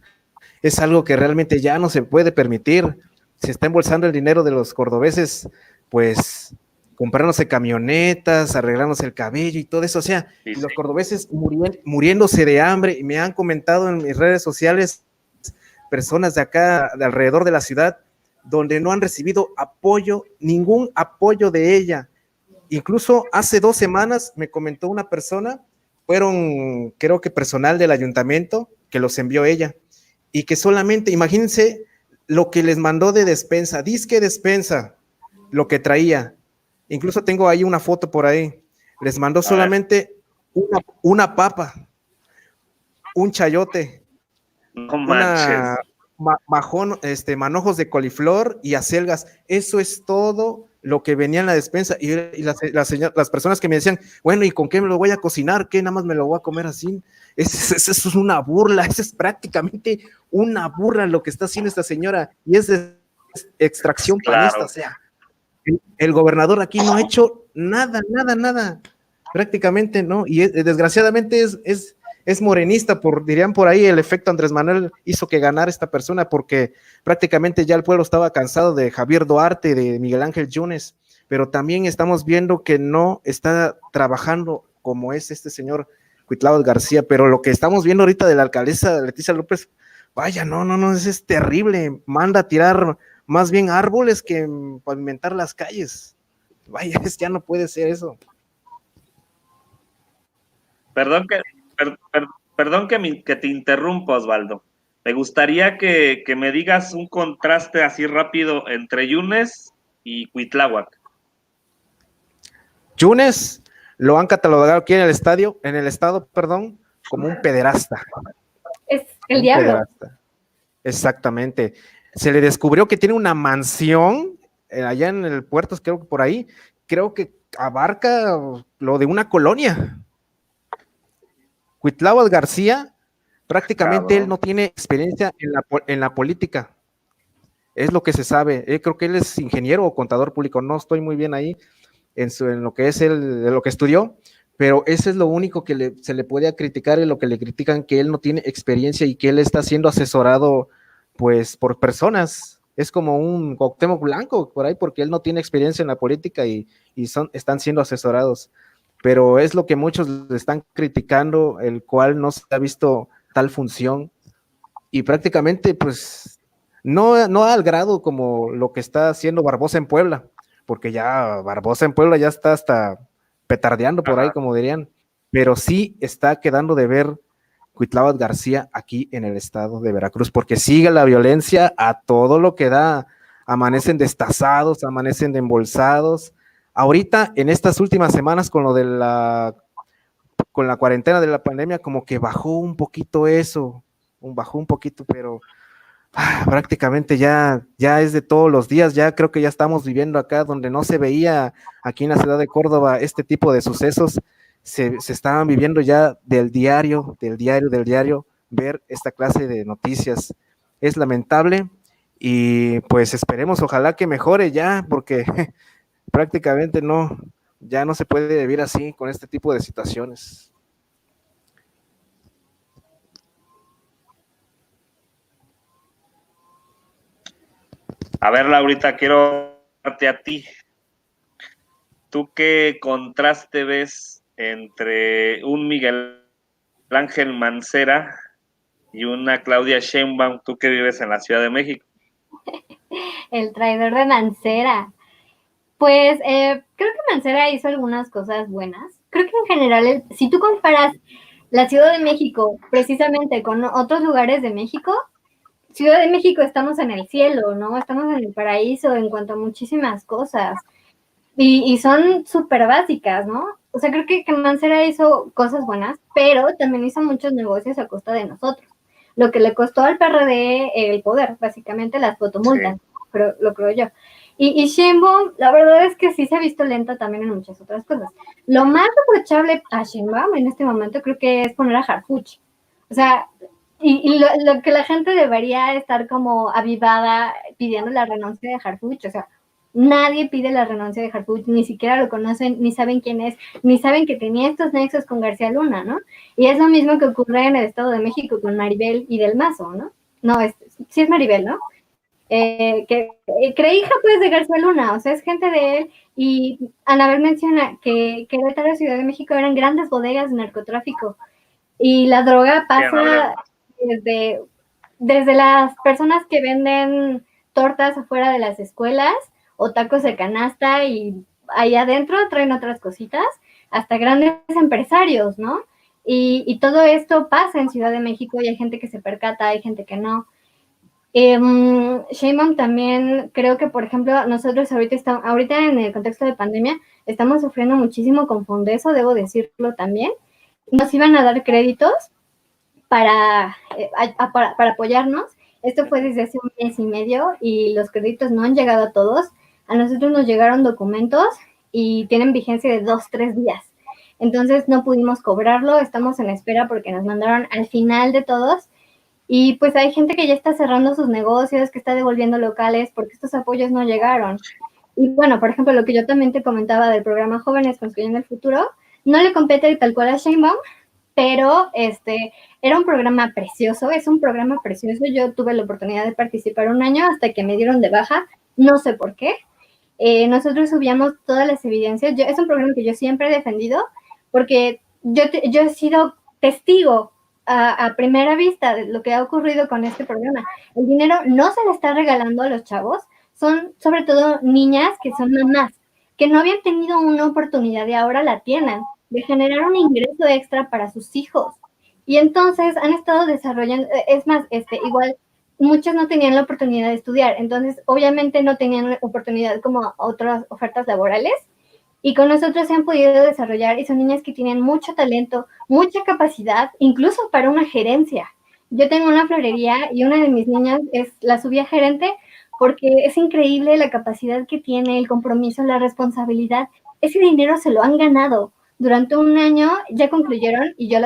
Es algo que realmente ya no se puede permitir. Se está embolsando el dinero de los cordobeses, pues comprándose camionetas, arreglándose el cabello y todo eso, sí. Los cordobeses muriéndose de hambre, y me han comentado en mis redes sociales personas de acá, de alrededor de la ciudad, donde no han recibido ningún apoyo de ella. Incluso hace 2 semanas me comentó una persona, fueron creo que personal del ayuntamiento, que los envió ella, y que solamente, imagínense lo que les mandó de despensa, disque despensa, lo que traía. Incluso tengo ahí una foto por ahí. Les mandó solamente una papa, un chayote, no manches, manojos de coliflor y acelgas. Eso es todo lo que venía en la despensa. Y las personas que me decían, bueno, ¿y con qué me lo voy a cocinar? ¿Qué? Nada más me lo voy a comer así. Eso es una burla, eso es prácticamente una burla lo que está haciendo esta señora, y es de extracción panista. O sea, el gobernador aquí no ha hecho nada, prácticamente, ¿no? Y desgraciadamente es morenista, dirían por ahí, el efecto Andrés Manuel hizo que ganara esta persona, porque prácticamente ya el pueblo estaba cansado de Javier Duarte, de Miguel Ángel Yunes, pero también estamos viendo que no está trabajando como es este señor Cuitláhuac García. Pero lo que estamos viendo ahorita de la alcaldesa Leticia López, vaya, no, es terrible. Manda a tirar más bien árboles que pavimentar las calles. Vaya, ya no puede ser eso. Perdón que te interrumpa, Osvaldo. Me gustaría que me digas un contraste así rápido entre Yunes y Cuitláhuac. Yunes lo han catalogado aquí en el estado, como un pederasta. Es el diablo. Pederasta. Exactamente. Se le descubrió que tiene una mansión allá en el puerto, creo que por ahí, creo que abarca lo de una colonia. Cuitláhuac García, prácticamente él no tiene experiencia en la política. Es lo que se sabe. Creo que él es ingeniero o contador público, no estoy muy bien ahí en lo que es lo que estudió, pero eso es lo único que se le puede criticar, y lo que le critican, que él no tiene experiencia y que él está siendo asesorado pues por personas. Es como un Cuauhtémoc Blanco por ahí, porque él no tiene experiencia en la política y están siendo asesorados. Pero es lo que muchos le están criticando, el cual no se ha visto tal función, y prácticamente pues no al grado como lo que está haciendo Barbosa en Puebla, porque ya Barbosa en Puebla ya está hasta petardeando por ahí, como dirían, pero sí está quedando de ver Cuitláhuac García aquí en el estado de Veracruz, porque sigue la violencia a todo lo que da, amanecen destazados, amanecen embolsados. Ahorita, en estas últimas semanas, con lo de con la cuarentena de la pandemia, como que bajó un poquito eso, bajó un poquito, pero prácticamente ya es de todos los días, ya creo que ya estamos viviendo acá donde no se veía aquí en la ciudad de Córdoba este tipo de sucesos, se estaban viviendo ya del diario, ver esta clase de noticias. Es lamentable y pues esperemos, ojalá que mejore ya, porque prácticamente ya no se puede vivir así con este tipo de situaciones. A ver, Laurita, quiero darte a ti. ¿Tú qué contraste ves entre un Miguel Ángel Mancera y una Claudia Sheinbaum, tú que vives en la Ciudad de México? El traidor de Mancera. Pues creo que Mancera hizo algunas cosas buenas. Creo que en general, si tú comparas la Ciudad de México precisamente con otros lugares de México, Ciudad de México estamos en el cielo, ¿no? Estamos en el paraíso en cuanto a muchísimas cosas. Y son súper básicas, ¿no? O sea, creo que Mancera hizo cosas buenas, pero también hizo muchos negocios a costa de nosotros. Lo que le costó al PRD el poder, básicamente las fotomultas, sí. Lo creo yo. Y Sheinbaum, la verdad es que sí se ha visto lenta también en muchas otras cosas. Lo más reprochable a Sheinbaum en este momento creo que es poner a Harfuch. O sea, y lo que la gente debería estar como avivada pidiendo la renuncia de Harfuch, o sea, nadie pide la renuncia de Harfuch, ni siquiera lo conocen, ni saben quién es, ni saben que tenía estos nexos con García Luna, ¿no? Y es lo mismo que ocurre en el Estado de México con Maribel y Del Mazo, ¿no? No, sí es Maribel, ¿no? Que hija pues de García Luna, o sea, es gente de él, y Anabel menciona que Querétaro y Ciudad de México eran grandes bodegas de narcotráfico, y la droga pasa desde las personas que venden tortas afuera de las escuelas o tacos de canasta y ahí adentro traen otras cositas, hasta grandes empresarios, ¿no? Y todo esto pasa en Ciudad de México y hay gente que se percata, hay gente que no. Sheinbaum también, creo que, por ejemplo, nosotros ahorita en el contexto de pandemia estamos sufriendo muchísimo con Fondeso, debo decirlo también. Nos iban a dar créditos para apoyarnos. Esto fue desde hace un mes y medio y los créditos no han llegado a todos. A nosotros nos llegaron documentos y tienen vigencia de 2-3 días. Entonces no pudimos cobrarlo, estamos en espera porque nos mandaron al final de todos. Y pues hay gente que ya está cerrando sus negocios, que está devolviendo locales porque estos apoyos no llegaron. Y bueno, por ejemplo, lo que yo también te comentaba del programa Jóvenes Construyendo el Futuro, no le compete tal cual a Sheinbaum, pero era un programa precioso, es un programa precioso. Yo tuve la oportunidad de participar un año hasta que me dieron de baja, no sé por qué. Nosotros subíamos todas las evidencias. Es un programa que yo siempre he defendido porque yo he sido testigo a primera vista de lo que ha ocurrido con este programa. El dinero no se le está regalando a los chavos, son sobre todo niñas que son mamás, que no habían tenido una oportunidad y ahora la tienen, de generar un ingreso extra para sus hijos. Y entonces han estado desarrollando, es más, igual muchos no tenían la oportunidad de estudiar, entonces obviamente no tenían oportunidad como otras ofertas laborales, y con nosotros se han podido desarrollar y son niñas que tienen mucho talento, mucha capacidad, incluso para una gerencia. Yo tengo una florería y una de mis niñas la subí a gerente porque es increíble la capacidad que tiene, el compromiso, la responsabilidad. Ese dinero se lo han ganado. Durante un año ya concluyeron y yo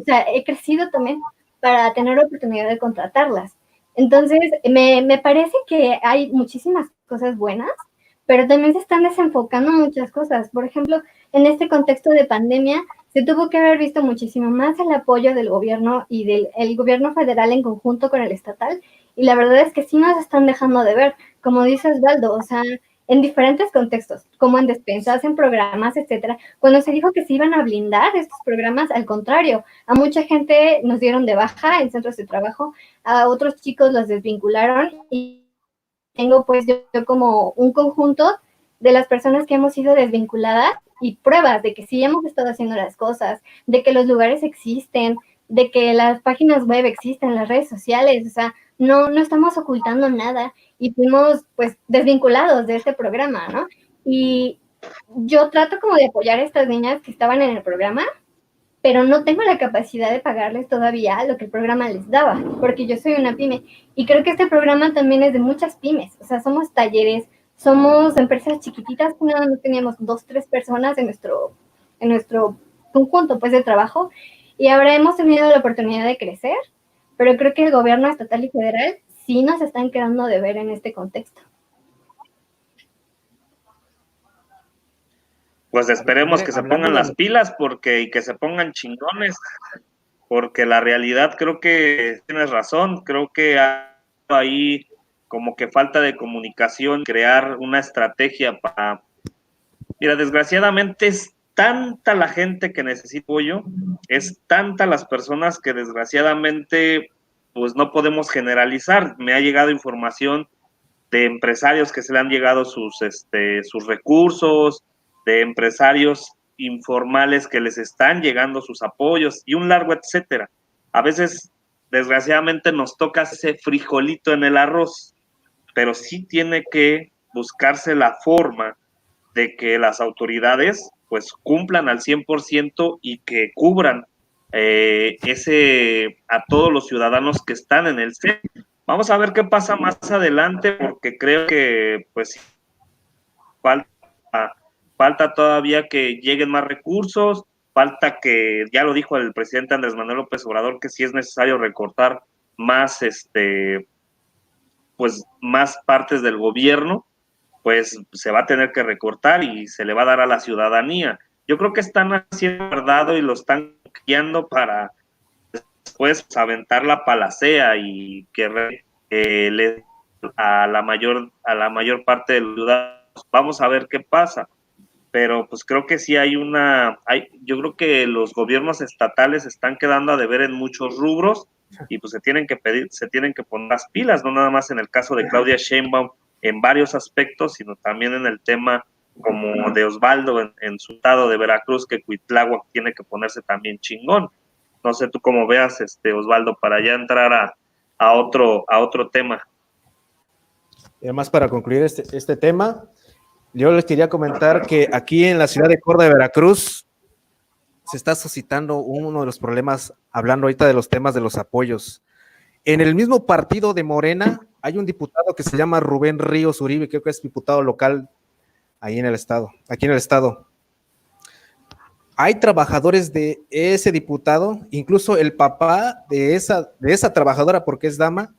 he crecido también para tener la oportunidad de contratarlas. Entonces, me parece que hay muchísimas cosas buenas, pero también se están desenfocando muchas cosas. Por ejemplo, en este contexto de pandemia, se tuvo que haber visto muchísimo más el apoyo del gobierno y del gobierno federal en conjunto con el estatal, y la verdad es que sí nos están dejando de ver, como dice Osvaldo, o sea, en diferentes contextos, como en despensas, en programas, etcétera. Cuando se dijo que se iban a blindar estos programas, al contrario, a mucha gente nos dieron de baja en centros de trabajo, a otros chicos los desvincularon, y tengo pues yo como un conjunto de las personas que hemos sido desvinculadas y pruebas de que sí hemos estado haciendo las cosas, de que los lugares existen, de que las páginas web existen, las redes sociales, o sea, no estamos ocultando nada y fuimos pues desvinculados de este programa, ¿no? Y yo trato como de apoyar a estas niñas que estaban en el programa, pero no tengo la capacidad de pagarles todavía lo que el programa les daba, porque yo soy una pyme. Y creo que este programa también es de muchas pymes, o sea, somos talleres, somos empresas chiquititas, que nada más teníamos 2, 3 personas en nuestro conjunto pues de trabajo, y ahora hemos tenido la oportunidad de crecer, pero creo que el gobierno estatal y federal sí nos están quedando de ver en este contexto. Pues esperemos que se pongan las pilas y que se pongan chingones, porque la realidad creo que tienes razón, creo que hay ahí como que falta de comunicación, crear una estrategia para... Mira, desgraciadamente es tanta la gente que necesita apoyo, es tanta las personas que desgraciadamente pues no podemos generalizar. Me ha llegado información de empresarios que se le han llegado sus recursos, de empresarios informales que les están llegando sus apoyos y un largo etcétera. A veces, desgraciadamente, nos toca ese frijolito en el arroz, pero sí tiene que buscarse la forma de que las autoridades pues cumplan al 100% y que cubran a todos los ciudadanos que están en el CEP. Vamos a ver qué pasa más adelante, porque creo que pues falta todavía que lleguen más recursos, falta que, ya lo dijo el presidente Andrés Manuel López Obrador, que sí es necesario recortar más, pues más partes del gobierno, pues se va a tener que recortar y se le va a dar a la ciudadanía. Yo creo que están haciendo verdad y lo están guiando para después aventar la palacea y que le a la mayor parte de los ciudadanos. Vamos a ver qué pasa, pero pues creo que sí yo creo que los gobiernos estatales están quedando a deber en muchos rubros y pues se tienen que poner las pilas, no nada más en el caso de Claudia Sheinbaum en varios aspectos, sino también en el tema como de Osvaldo en su estado de Veracruz, que Cuitláhuac tiene que ponerse también chingón. No sé tú cómo veas, Osvaldo, para ya entrar a otro tema. Y además, para concluir este tema, yo les quería comentar que aquí en la ciudad de Córdoba de Veracruz se está suscitando uno de los problemas, hablando ahorita de los temas de los apoyos. En el mismo partido de Morena hay un diputado que se llama Rubén Ríos Uribe, creo que es diputado local ahí en el estado, aquí en el estado. Hay trabajadores de ese diputado, incluso el papá de esa trabajadora, porque es dama,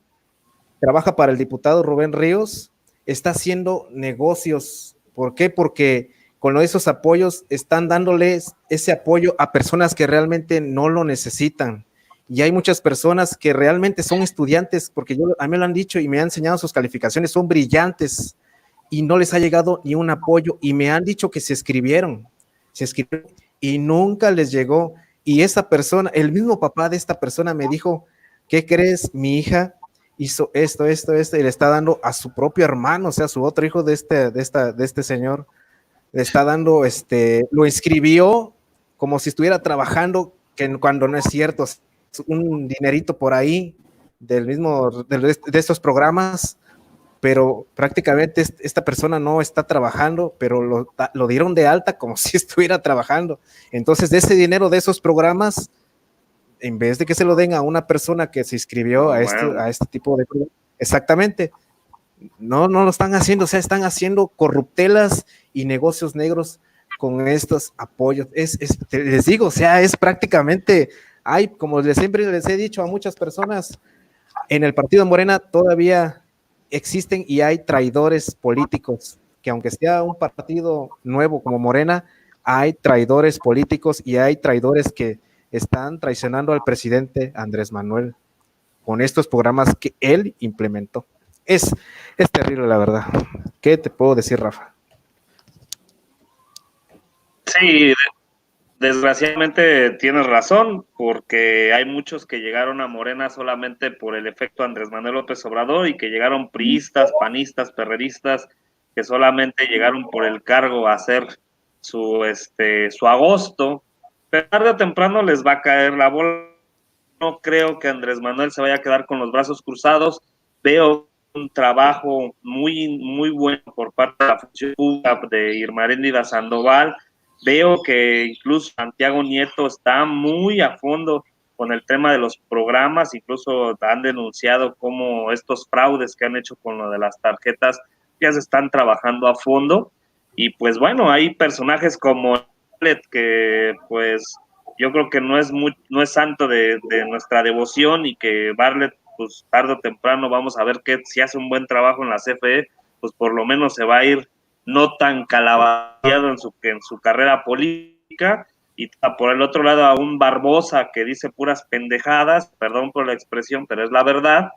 trabaja para el diputado Rubén Ríos, está haciendo negocios. ¿Por qué? Porque con esos apoyos están dándoles ese apoyo a personas que realmente no lo necesitan. Y hay muchas personas que realmente son estudiantes, porque a mí me lo han dicho y me han enseñado sus calificaciones, son brillantes y no les ha llegado ni un apoyo y me han dicho que se escribieron y nunca les llegó. Y esa persona, el mismo papá de esta persona me dijo, ¿qué crees? Mi hija hizo esto, y le está dando a su propio hermano, o sea, su otro hijo de este señor, le está dando, lo inscribió como si estuviera trabajando, cuando no es cierto, un dinerito por ahí de estos programas, pero prácticamente esta persona no está trabajando, pero lo dieron de alta como si estuviera trabajando. Entonces, de ese dinero de esos programas, en vez de que se lo den a una persona que se inscribió a este tipo de programas, exactamente, no lo están haciendo, o sea, están haciendo corruptelas y negocios negros con estos apoyos. Les digo, o sea, es prácticamente, como siempre les he dicho a muchas personas, en el partido Morena todavía existen y hay traidores políticos, que aunque sea un partido nuevo como Morena, hay traidores políticos y hay traidores que están traicionando al presidente Andrés Manuel con estos programas que él implementó. Es terrible, la verdad. ¿Qué te puedo decir, Rafa? Sí, desgraciadamente tienes razón, porque hay muchos que llegaron a Morena solamente por el efecto Andrés Manuel López Obrador y que llegaron priistas, panistas, perreristas, que solamente llegaron por el cargo a hacer su agosto, pero tarde o temprano les va a caer la bola. No creo que Andrés Manuel se vaya a quedar con los brazos cruzados. Veo un trabajo muy, muy bueno por parte de la función pública de Irma Heréndira Sandoval. Veo que incluso Santiago Nieto está muy a fondo con el tema de los programas, incluso han denunciado cómo estos fraudes que han hecho con lo de las tarjetas ya se están trabajando a fondo. Y pues bueno, hay personajes como que pues yo creo que no es santo de nuestra devoción, y que Bartlett, pues tarde o temprano vamos a ver que si hace un buen trabajo en la CFE, pues por lo menos se va a ir no tan calabaceado en su carrera política. Y por el otro lado a un Barbosa que dice puras pendejadas, perdón por la expresión, pero es la verdad,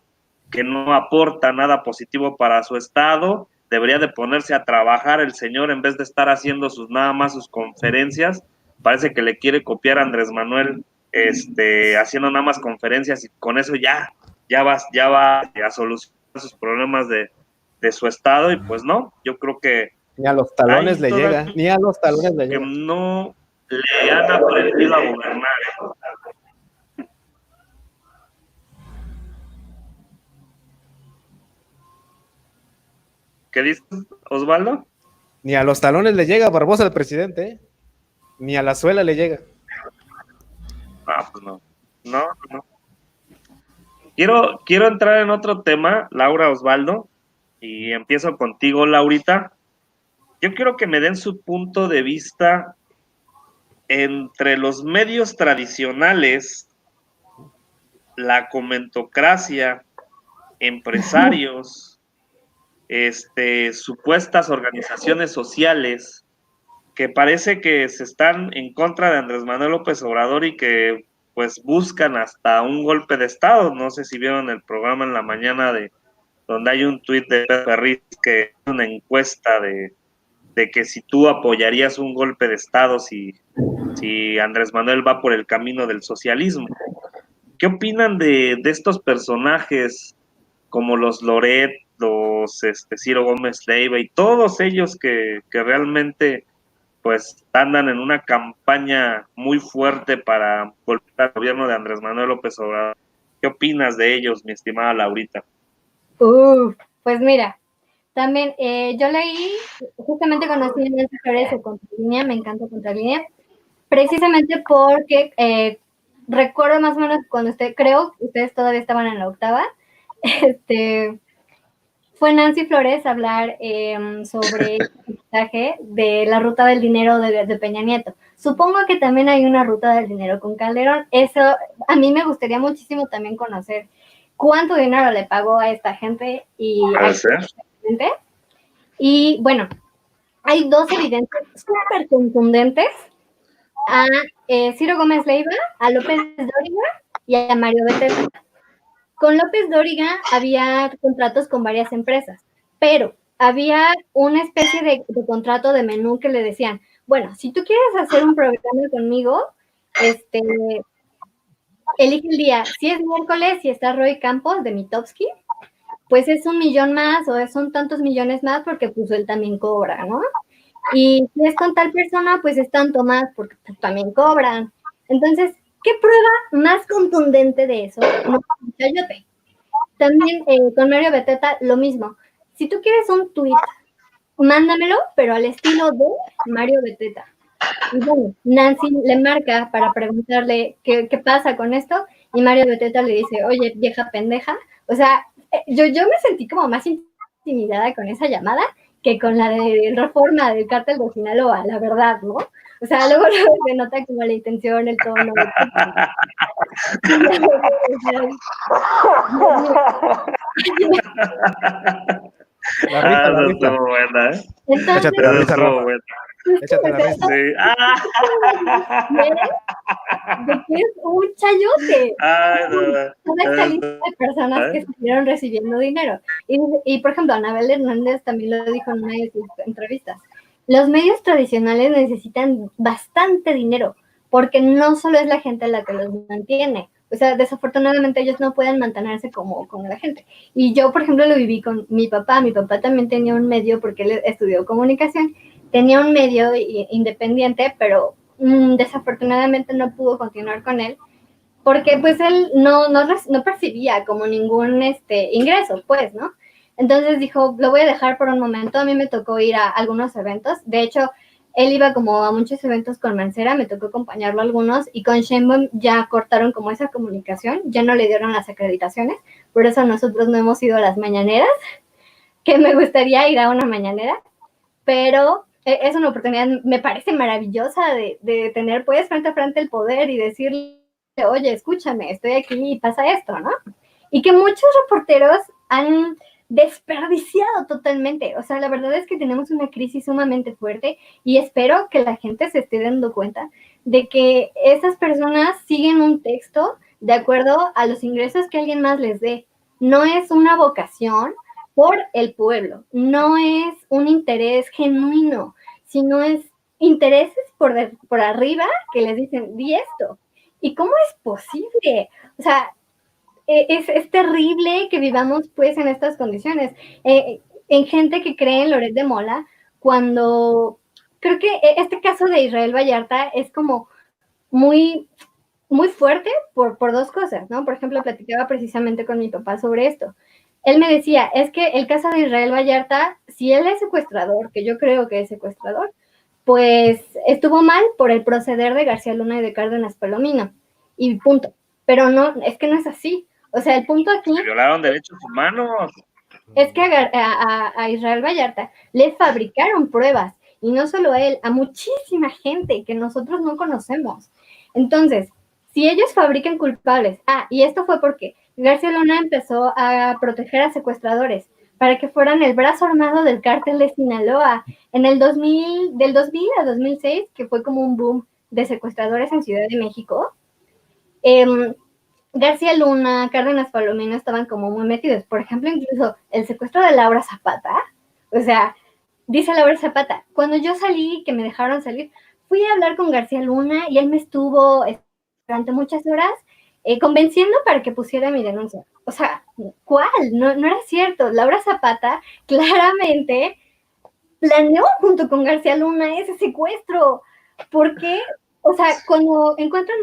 que no aporta nada positivo para su estado. Debería de ponerse a trabajar el señor en vez de estar haciendo nada más sus conferencias. Parece que le quiere copiar a Andrés Manuel, haciendo nada más conferencias, y con eso ya va a solucionar sus problemas de su estado. Y pues no, yo creo que ni a los talones le llega, ni a los talones le llega. Que no le han aprendido a gobernar. ¿Qué dices, Osvaldo? Ni a los talones le llega Barbosa el presidente, ¿eh? Ni a la suela le llega. Ah, pues no. Quiero entrar en otro tema, Laura, Osvaldo, y empiezo contigo, Laurita. Yo quiero que me den su punto de vista entre los medios tradicionales, la comentocracia, empresarios, supuestas organizaciones sociales que parece que se están en contra de Andrés Manuel López Obrador y que pues buscan hasta un golpe de estado. No sé si vieron el programa en la mañana donde hay un tuit de Pepe Riz que es una encuesta de que si tú apoyarías un golpe de estado si Andrés Manuel va por el camino del socialismo. ¿Qué opinan de estos personajes como los Loret, los Ciro Gómez Leiva y todos ellos que realmente pues andan en una campaña muy fuerte para golpear al gobierno de Andrés Manuel López Obrador? ¿Qué opinas de ellos, mi estimada Laurita? Pues mira, también yo leí, justamente conocí a Nancy Flores de Contralínea, me encanta Contralínea, precisamente porque recuerdo más o menos cuando creo que ustedes todavía estaban en la octava, fue Nancy Flores a hablar sobre el mensaje de la ruta del dinero de Peña Nieto. Supongo que también hay una ruta del dinero con Calderón. Eso a mí me gustaría muchísimo también conocer cuánto dinero le pagó a esta gente y a esta gente. Y bueno, hay dos evidencias súper contundentes: a Ciro Gómez Leiva, a López Dóriga y a Mario Beteta. Con López Dóriga había contratos con varias empresas, pero había una especie de contrato de menú que le decían, bueno, si tú quieres hacer un programa conmigo, elige el día. Si es miércoles y está Roy Campos de Mitofsky, pues es 1 millón más o son tantos millones más porque pues él también cobra, ¿no? Y si es con tal persona, pues es tanto más porque pues, también cobran. Entonces, ¿qué prueba más contundente de eso? No, chayote. También con Mario Beteta lo mismo. Si tú quieres un tweet, mándamelo, pero al estilo de Mario Beteta. Y bueno, Nancy le marca para preguntarle qué pasa con esto, y Mario Beteta le dice, oye, vieja pendeja. O sea, yo me sentí como más intimidada con esa llamada que con la de Reforma del Cártel de Sinaloa, la verdad, ¿no? O sea, luego se nota como la intención, el tono. La risa. Estuvo buena, ¿eh? Entonces, Échate la risa, Rafa. Buena. Échate la risa. Sí. De que es un chayote. Ay, no. Toda esta lista de personas que estuvieron recibiendo dinero. Y, por ejemplo, Anabel Hernández también lo dijo en una de sus entrevistas. Los medios tradicionales necesitan bastante dinero, porque no solo es la gente la que los mantiene. O sea, desafortunadamente ellos no pueden mantenerse como la gente. Y yo, por ejemplo, lo viví con mi papá. Mi papá también tenía un medio porque él estudió comunicación. tenía un medio independiente, pero desafortunadamente no pudo continuar con él, porque pues él no percibía como ningún ingreso, pues, ¿no? Entonces dijo, lo voy a dejar por un momento. A mí me tocó ir a algunos eventos. De hecho, él iba como a muchos eventos con Mancera, me tocó acompañarlo a algunos, y con Sheinbaum ya cortaron como esa comunicación, ya no le dieron las acreditaciones, por eso nosotros no hemos ido a las mañaneras, que me gustaría ir a una mañanera, pero es una oportunidad, me parece maravillosa de tener pues frente a frente el poder y decirle, oye, escúchame, estoy aquí y pasa esto, ¿no? Y que muchos reporteros han desperdiciado totalmente. O sea, la verdad es que tenemos una crisis sumamente fuerte y espero que la gente se esté dando cuenta de que esas personas siguen un texto de acuerdo a los ingresos que alguien más les dé. No es una vocación por el pueblo, no es un interés genuino, sino es intereses por arriba que les dicen, di esto. ¿Y cómo es posible? O sea, es terrible que vivamos pues en estas condiciones. En gente que cree en Loret de Mola, cuando creo que este caso de Israel Vallarta es como muy, muy fuerte por dos cosas, ¿no? Por ejemplo, platicaba precisamente con mi papá sobre esto. Él me decía, es que el caso de Israel Vallarta, si él es secuestrador, que yo creo que es secuestrador, pues estuvo mal por el proceder de García Luna y de Cárdenas Palomino, y punto. Pero no, es que no es así. O sea, el punto aquí Se violaron derechos humanos. es que a Israel Vallarta le fabricaron pruebas, y no solo a él, a muchísima gente que nosotros no conocemos. Entonces, si ellos fabrican culpables, y esto fue porque García Luna empezó a proteger a secuestradores para que fueran el brazo armado del cártel de Sinaloa en el 2000, del 2000 a 2006, que fue como un boom de secuestradores en Ciudad de México. García Luna, Cárdenas Palomino estaban como muy metidos. Por ejemplo, incluso el secuestro de Laura Zapata. O sea, dice Laura Zapata, cuando yo salí, que me dejaron salir, fui a hablar con García Luna y él me estuvo durante muchas horas convenciendo para que pusiera mi denuncia. O sea, ¿cuál? No era cierto. Laura Zapata claramente planeó junto con García Luna ese secuestro. ¿Por qué? O sea, cuando encuentran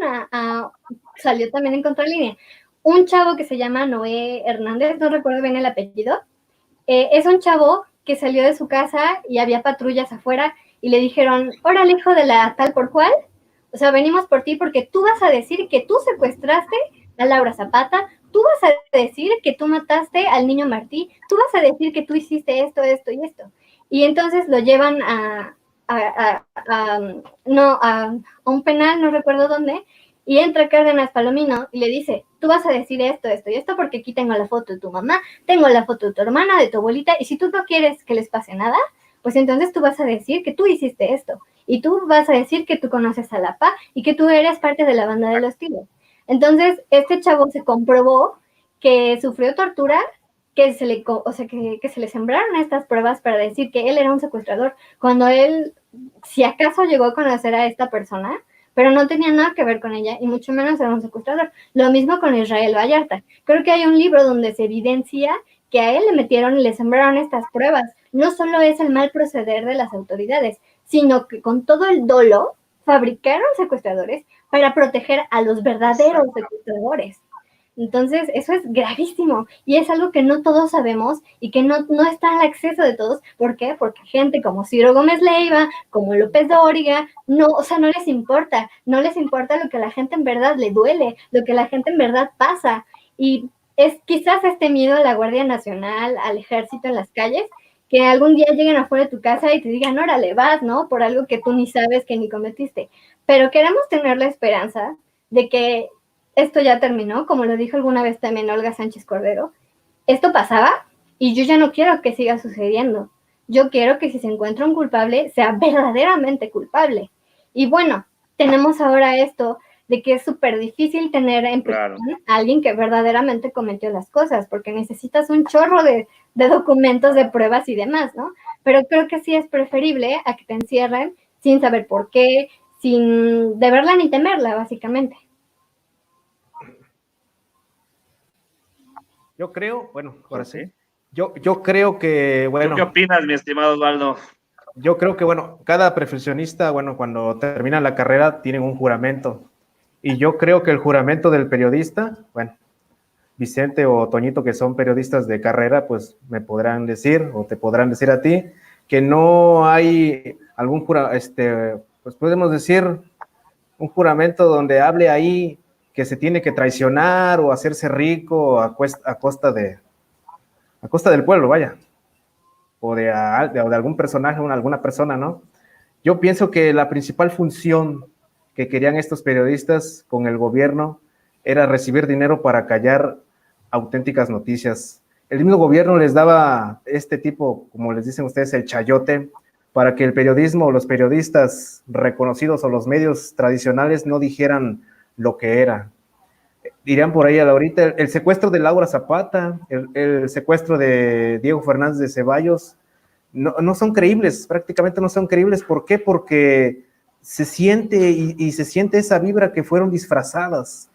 salió también en Contralínea, un chavo que se llama Noé Hernández, no recuerdo bien el apellido, es un chavo que salió de su casa y había patrullas afuera y le dijeron, órale, hijo de la tal por cual, o sea, venimos por ti porque tú vas a decir que tú secuestraste a Laura Zapata, tú vas a decir que tú mataste al niño Martí, tú vas a decir que tú hiciste esto, esto y esto. Y entonces lo llevan a un penal, no recuerdo dónde, y entra Cárdenas Palomino y le dice, tú vas a decir esto, esto y esto, porque aquí tengo la foto de tu mamá, tengo la foto de tu hermana, de tu abuelita, y si tú no quieres que les pase nada, pues entonces tú vas a decir que tú hiciste esto, y tú vas a decir que tú conoces a la PA y que tú eres parte de la banda de los Tigres. Entonces, este chavo se comprobó que sufrió tortura, que se le sembraron estas pruebas para decir que él era un secuestrador, cuando él, si acaso llegó a conocer a esta persona, pero no tenía nada que ver con ella, y mucho menos era un secuestrador. Lo mismo con Israel Vallarta. Creo que hay un libro donde se evidencia que a él le metieron y le sembraron estas pruebas. No solo es el mal proceder de las autoridades, sino que con todo el dolo fabricaron secuestradores para proteger a los verdaderos secuestradores. Entonces, eso es gravísimo y es algo que no todos sabemos y que no está al acceso de todos. ¿Por qué? Porque gente como Ciro Gómez Leiva, como López Dóriga, no les importa lo que a la gente en verdad le duele, lo que a la gente en verdad pasa. Y es quizás este miedo a la Guardia Nacional, al ejército en las calles, que algún día lleguen afuera de tu casa y te digan, órale, vas, ¿no? Por algo que tú ni sabes que ni cometiste. Pero queremos tener la esperanza de que esto ya terminó, como lo dijo alguna vez también Olga Sánchez Cordero. Esto pasaba y yo ya no quiero que siga sucediendo. Yo quiero que si se encuentra un culpable, sea verdaderamente culpable. Y bueno, tenemos ahora esto de que es súper difícil tener en prisión a alguien que verdaderamente cometió las cosas, porque necesitas un chorro de documentos, de pruebas y demás, ¿no? Pero creo que sí es preferible a que te encierren sin saber por qué, sin deberla ni temerla, básicamente. Yo creo, bueno, ahora sí. Yo creo que, bueno. ¿Tú qué opinas, mi estimado Osvaldo? yo creo que, bueno, cada profesionista, bueno, cuando termina la carrera tienen un juramento. Y yo creo que el juramento del periodista, bueno, Vicente o Toñito, que son periodistas de carrera, pues me podrán decir, o te podrán decir a ti, que no hay algún pues podemos decir, un juramento donde hable ahí que se tiene que traicionar o hacerse rico a costa del pueblo, vaya, o de algún personaje o alguna persona, ¿no? Yo pienso que la principal función que querían estos periodistas con el gobierno era recibir dinero para callar auténticas noticias. El mismo gobierno les daba este tipo, como les dicen ustedes, el chayote, para que el periodismo o los periodistas reconocidos o los medios tradicionales no dijeran lo que era. Dirían por ahí ahorita el secuestro de Laura Zapata, el secuestro de Diego Fernández de Ceballos, no son creíbles, prácticamente no son creíbles. ¿Por qué? Porque se siente y se siente esa vibra que fueron disfrazadas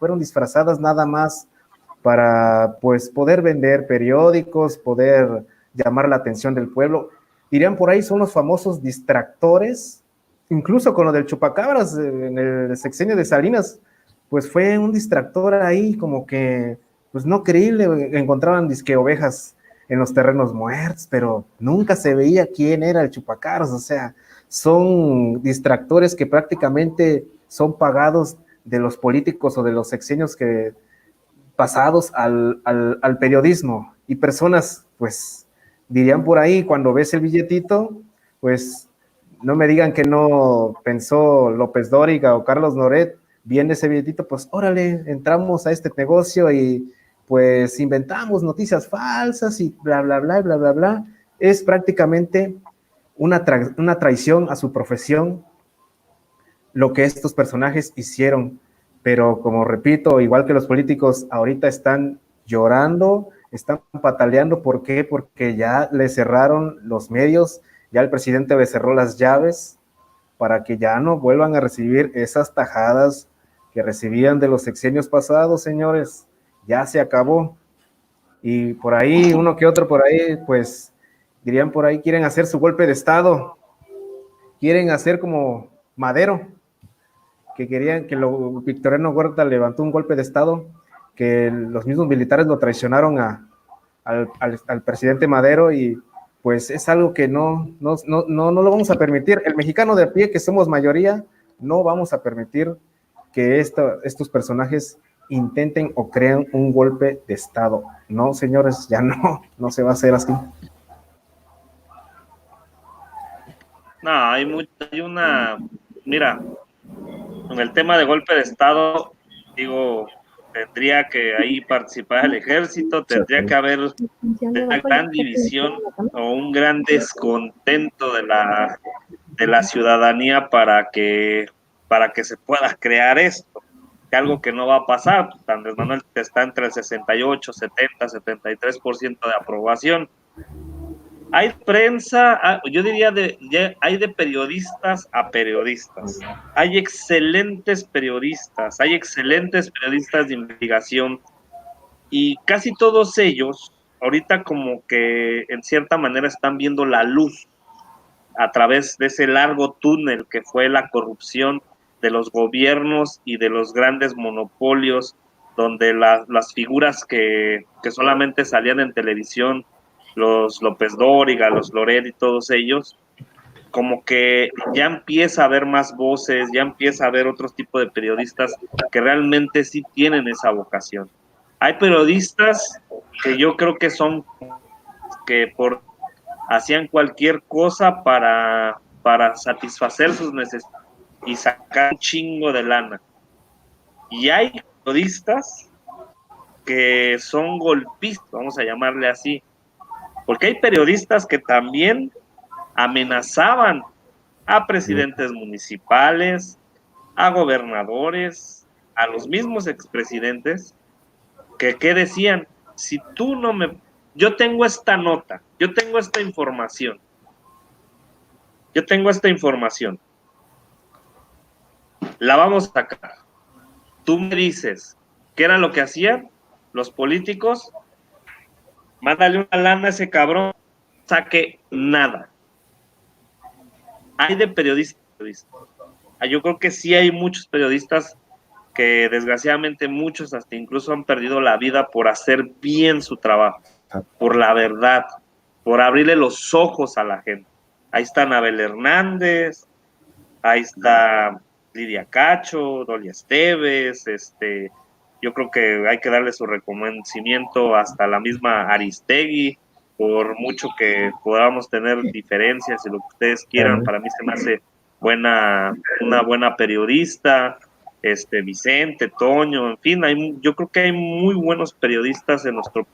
nada más para pues poder vender periódicos, poder llamar la atención del pueblo. Dirían por ahí, son los famosos distractores, incluso con lo del chupacabras en el sexenio de Salinas, pues fue un distractor ahí como que pues no creíble, encontraban disque ovejas en los terrenos muertos, pero nunca se veía quién era el chupacabras. O sea, son distractores que prácticamente son pagados de los políticos o de los sexenios que pasados al periodismo, y personas, pues, dirían por ahí, cuando ves el billetito, pues, no me digan que no pensó López Dóriga o Carlos Loret, viene ese billetito, pues, órale, entramos a este negocio y, pues, inventamos noticias falsas y bla, bla, bla, bla, bla, bla. Es prácticamente una traición a su profesión lo que estos personajes hicieron. Pero como repito, igual que los políticos, ahorita están llorando, están pataleando. ¿Por qué? Porque ya le cerraron los medios, ya el presidente le cerró las llaves para que ya no vuelvan a recibir esas tajadas que recibían de los sexenios pasados, señores. Ya se acabó. Y por ahí, uno que otro por ahí, pues dirían por ahí, quieren hacer su golpe de estado, quieren hacer como Madero, que querían que Victoriano Huerta levantó un golpe de estado, que los mismos militares lo traicionaron al presidente Madero, y pues es algo que no lo vamos a permitir. El mexicano de a pie, que somos mayoría, no vamos a permitir que estos personajes intenten o creen un golpe de estado. No, señores, ya no se va a hacer así. No, mira, en el tema de golpe de estado, digo, tendría que ahí participar el ejército, tendría que haber una gran división o un gran descontento de la ciudadanía para que se pueda crear esto, que algo que no va a pasar. Andrés Manuel está entre el 68, 70, 73% de aprobación. Hay prensa, yo diría, hay de periodistas a periodistas. Hay excelentes periodistas de investigación, y casi todos ellos ahorita como que en cierta manera están viendo la luz a través de ese largo túnel que fue la corrupción de los gobiernos y de los grandes monopolios, donde las figuras que solamente salían en televisión, los López Dóriga, los Loret y todos ellos, como que ya empieza a haber más voces, ya empieza a haber otros tipos de periodistas que realmente sí tienen esa vocación. Hay periodistas que yo creo que hacían cualquier cosa para satisfacer sus necesidades y sacar un chingo de lana. Y hay periodistas que son golpistas, vamos a llamarle así, porque hay periodistas que también amenazaban a presidentes municipales, a gobernadores, a los mismos expresidentes, que decían, si tú no me... Yo tengo esta nota, yo tengo esta información, la vamos a sacar. Tú me dices, ¿qué era lo que hacían los políticos? Mándale una lana a ese cabrón, saque nada. hay de periodistas. Yo creo que sí hay muchos periodistas que desgraciadamente muchos hasta incluso han perdido la vida por hacer bien su trabajo, por la verdad, por abrirle los ojos a la gente. Ahí está Anabel Hernández, ahí está Lidia Cacho, Dolia Esteves, yo creo que hay que darle su reconocimiento hasta la misma Aristegui, por mucho que podamos tener diferencias y lo que ustedes quieran, para mí se me hace una buena periodista, Vicente, Toño, en fin, yo creo que hay muy buenos periodistas en nuestro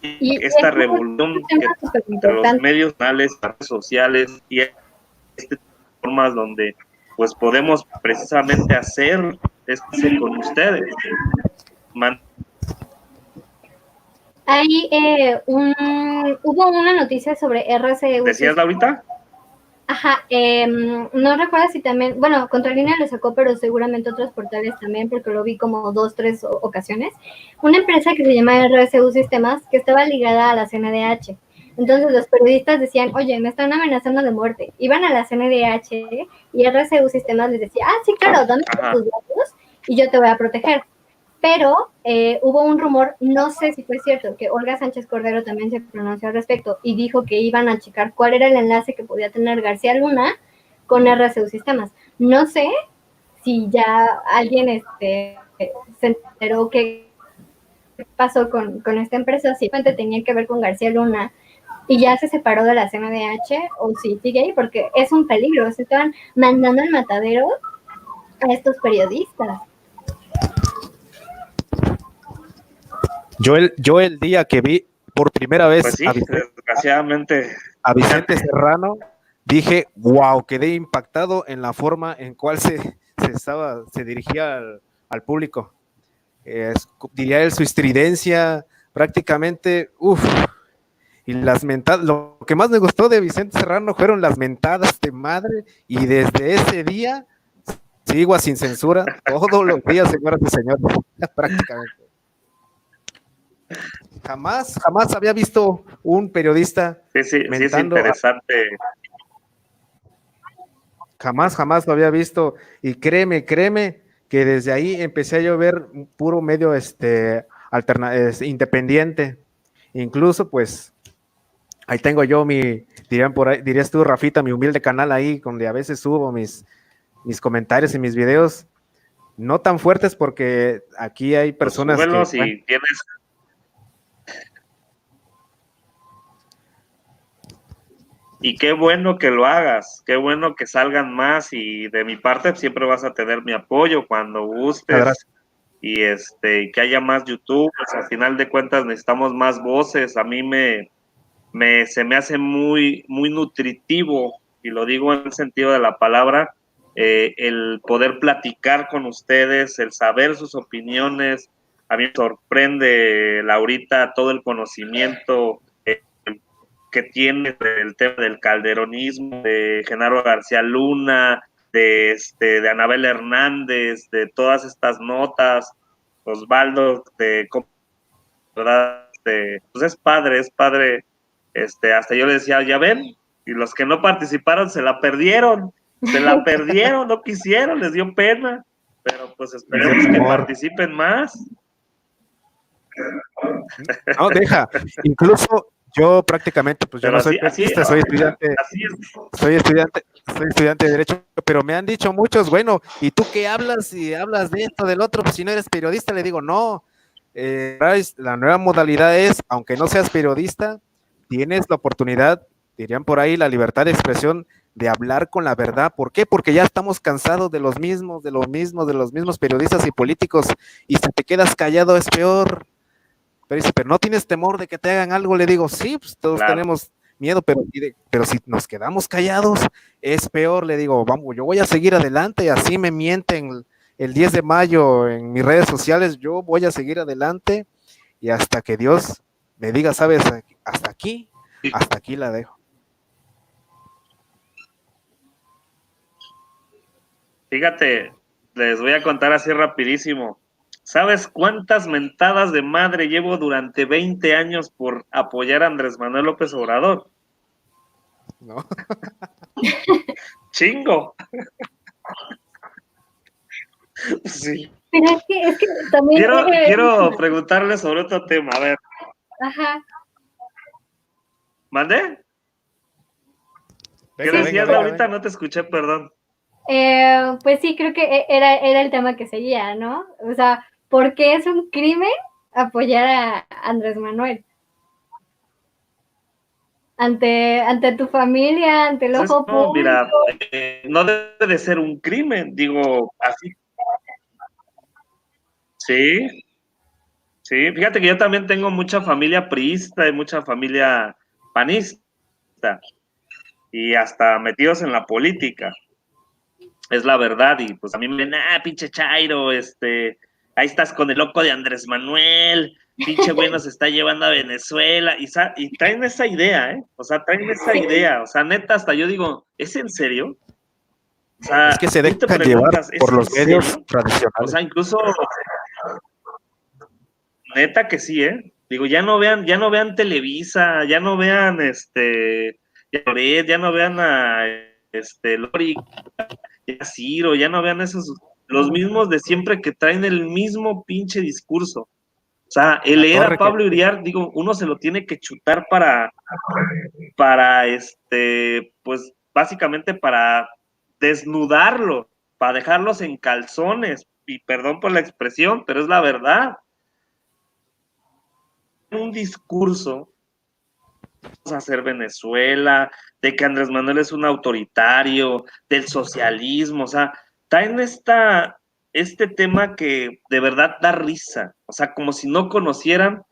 Y esta revolución entre los medios nacionales, las redes sociales y formas donde pues podemos precisamente hacer con ustedes. Hay hubo una noticia sobre RCU. ¿Decías, Laurita? Ajá, no recuerdo si también, bueno, Contralínea lo sacó, pero seguramente otros portales también, porque lo vi como 2, 3 ocasiones. Una empresa que se llama RCU Sistemas, que estaba ligada a la CNDH. Entonces los periodistas decían, oye, me están amenazando de muerte. Iban a la CNDH y RCU Sistemas les decía, sí, claro, dame tus datos y yo te voy a proteger. Pero hubo un rumor, no sé si fue cierto, que Olga Sánchez Cordero también se pronunció al respecto y dijo que iban a checar cuál era el enlace que podía tener García Luna con RCU Sistemas. No sé si ya alguien se enteró qué pasó con esta empresa, si realmente tenía que ver con García Luna y ya se separó de la CNDH o si sigue ahí, porque es un peligro, se estaban mandando al matadero a estos periodistas. Yo el día que vi por primera vez pues sí, desgraciadamente a Vicente Serrano, dije, wow, quedé impactado en la forma en cual se dirigía al público. Diría él, su estridencia, prácticamente, y las mentadas, lo que más me gustó de Vicente Serrano fueron las mentadas de madre, y desde ese día sigo sin censura, todos los días, señoras y señores, prácticamente. Jamás había visto un periodista mentando. Sí, es interesante. Jamás lo había visto, y créeme que desde ahí empecé a ver puro medio independiente. Incluso pues ahí tengo yo dirías tú, Rafita, mi humilde canal ahí donde a veces subo mis comentarios y mis videos, no tan fuertes porque aquí hay personas pues que si tienes. Y qué bueno que lo hagas, qué bueno que salgan más, y de mi parte siempre vas a tener mi apoyo cuando gustes. Y que haya más youtubers, al final de cuentas necesitamos más voces. A mí se me hace muy nutritivo, y lo digo en el sentido de la palabra, el poder platicar con ustedes, el saber sus opiniones. A mí me sorprende, Laurita, todo el conocimiento que tiene del tema del calderonismo, de Genaro García Luna, de Anabel Hernández, de todas estas notas, Osvaldo, ¿verdad? Pues es padre, hasta yo le decía, ya ven, y los que no participaron se la perdieron, no quisieron, les dio pena, pero pues esperemos que participen más. No, deja, incluso yo prácticamente, pues yo no soy periodista, soy estudiante de Derecho, pero me han dicho muchos, bueno, ¿y tú qué hablas? Y hablas de esto, del otro, pues si no eres periodista. Le digo, no, la nueva modalidad es, aunque no seas periodista, tienes la oportunidad, dirían por ahí, la libertad de expresión, de hablar con la verdad. ¿Por qué? Porque ya estamos cansados de los mismos periodistas y políticos, y si te quedas callado es peor. Pero dice, pero no tienes temor de que te hagan algo. Le digo, sí, pues todos tenemos miedo, pero si nos quedamos callados es peor. Le digo, vamos, yo voy a seguir adelante, y así me mienten el 10 de mayo en mis redes sociales, yo voy a seguir adelante, y hasta que Dios me diga, sabes, hasta aquí la dejo. Fíjate, les voy a contar así rapidísimo. ¿Sabes cuántas mentadas de madre llevo durante 20 años por apoyar a Andrés Manuel López Obrador? No. Chingo. Sí. Pero es que también... Quiero preguntarle sobre otro tema, a ver. Ajá. ¿Mandé? ¿Qué Venga, decías, venga, Laurita? venga. No te escuché, perdón. Pues sí, creo que era el tema que seguía, ¿no? O sea, ¿por qué es un crimen apoyar a Andrés Manuel? Ante tu familia, ante el Entonces, ojo no, público. mira, no debe de ser un crimen, digo, así. Sí, sí. Fíjate que yo también tengo mucha familia priista y mucha familia panista y hasta metidos en la política. Es la verdad, y pues a mí me ven, pinche Chairo, ahí estás con el loco de Andrés Manuel, pinche güey nos está llevando a Venezuela, y traen esa idea, ¿eh? O sea, traen esa Sí. idea, o sea, neta, hasta yo digo, ¿es en serio? O sea, Es que se tú te dejan llevar preguntas, ¿es por en los medios serio? O tradicionales. sea, incluso, neta que sí, ¿eh? Digo, ya no vean Televisa, ya no vean, ya no vean a, Lori, ya Ciro, ya no vean esos, los mismos de siempre que traen el mismo pinche discurso. O sea, el La leer a torre que Pablo Iriar, digo, uno se lo tiene que chutar pues básicamente para desnudarlo, para dejarlos en calzones, y perdón por la expresión, pero es la verdad. Un discurso, vamos a hacer Venezuela, de que Andrés Manuel es un autoritario, del socialismo, o sea, traen este tema que de verdad da risa, o sea, como si no conocieran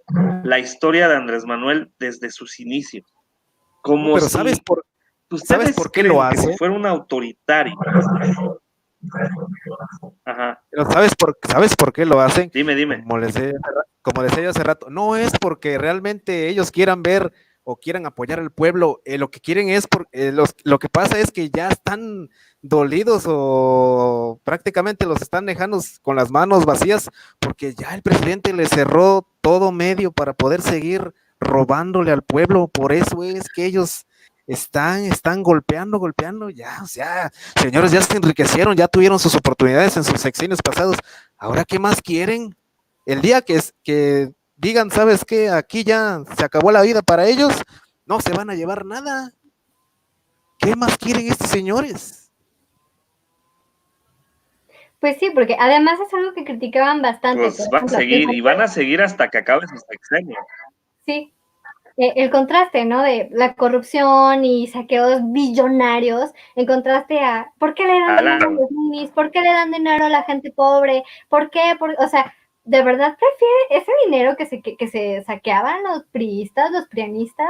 la historia de Andrés Manuel desde sus inicios, no, como pero ¿sabes si sabes ustedes por qué lo creen que si hacen? fuera un autoritario, ajá, Pero ¿sabes por qué lo hacen? dime, Como les decía hace rato, no es porque realmente ellos quieran ver o quieran apoyar al pueblo, lo que quieren es, lo que pasa es que ya están dolidos o prácticamente los están dejando con las manos vacías porque ya el presidente les cerró todo medio para poder seguir robándole al pueblo, por eso es que ellos están golpeando, ya, o sea, señores, ya se enriquecieron, ya tuvieron sus oportunidades en sus sexenios pasados, ahora qué más quieren. El día que digan, ¿sabes qué? Aquí ya se acabó la vida para ellos, no se van a llevar nada. ¿Qué más quieren estos señores? Pues sí, porque además es algo que criticaban bastante, pues por van a ejemplo, seguir y van a seguir hasta que acabe su sexenio. sí, el contraste, ¿no? De la corrupción y saqueos billonarios, en contraste a ¿por qué le dan dinero a los niños? ¿Por qué le dan dinero a la gente pobre? ¿Por qué? O sea, ¿de verdad prefiere ese dinero que se saqueaban los priistas, los prianistas?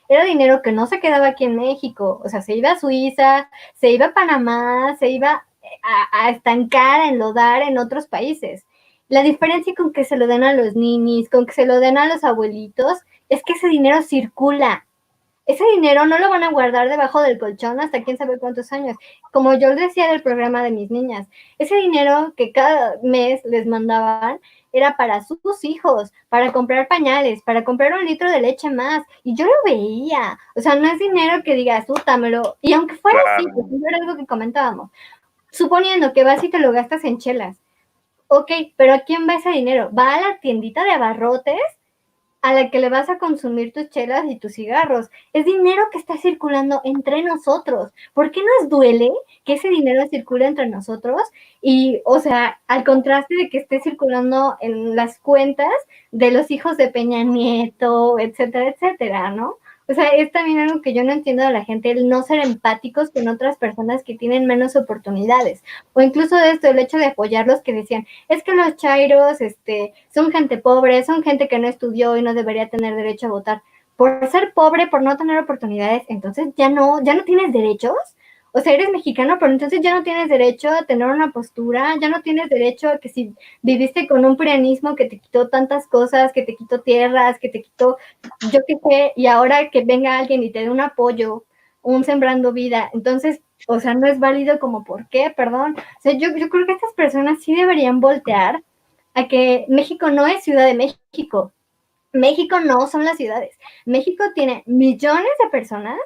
Era dinero que no se quedaba aquí en México, o sea, se iba a Suiza, se iba a Panamá, se iba a estancar, a enlodar en otros países. La diferencia con que se lo den a los niños, con que se lo den a los abuelitos, es que ese dinero circula. Ese dinero no lo van a guardar debajo del colchón hasta quién sabe cuántos años. Como yo les decía del programa de mis niñas, ese dinero que cada mes les mandaban era para sus hijos, para comprar pañales, para comprar 1 litro de leche más. Y yo lo veía. O sea, no es dinero que digas, útamelo. Y aunque fuera así, Claro. pues era algo que comentábamos. Suponiendo que vas y te lo gastas en chelas. Ok, pero ¿a quién va ese dinero? ¿Va a la tiendita de abarrotes a la que le vas a consumir tus chelas y tus cigarros? Es dinero que está circulando entre nosotros. ¿Por qué nos duele que ese dinero circule entre nosotros? Y, o sea, al contraste de que esté circulando en las cuentas de los hijos de Peña Nieto, etcétera, etcétera, ¿no? O sea, es también algo que yo no entiendo de la gente, el no ser empáticos con otras personas que tienen menos oportunidades. O incluso de esto, el hecho de apoyarlos que decían, es que los chairos, son gente pobre, son gente que no estudió y no debería tener derecho a votar. Por ser pobre, por no tener oportunidades, entonces ya no tienes derechos. O sea, eres mexicano, pero entonces ya no tienes derecho a tener una postura, ya no tienes derecho a que si viviste con un prianismo que te quitó tantas cosas, que te quitó tierras, que te quitó, yo qué sé, y ahora que venga alguien y te dé un apoyo, un sembrando vida, entonces, o sea, no es válido como por qué, perdón. O sea, yo creo que estas personas sí deberían voltear a que México no es Ciudad de México. México no son las ciudades. México tiene millones de personas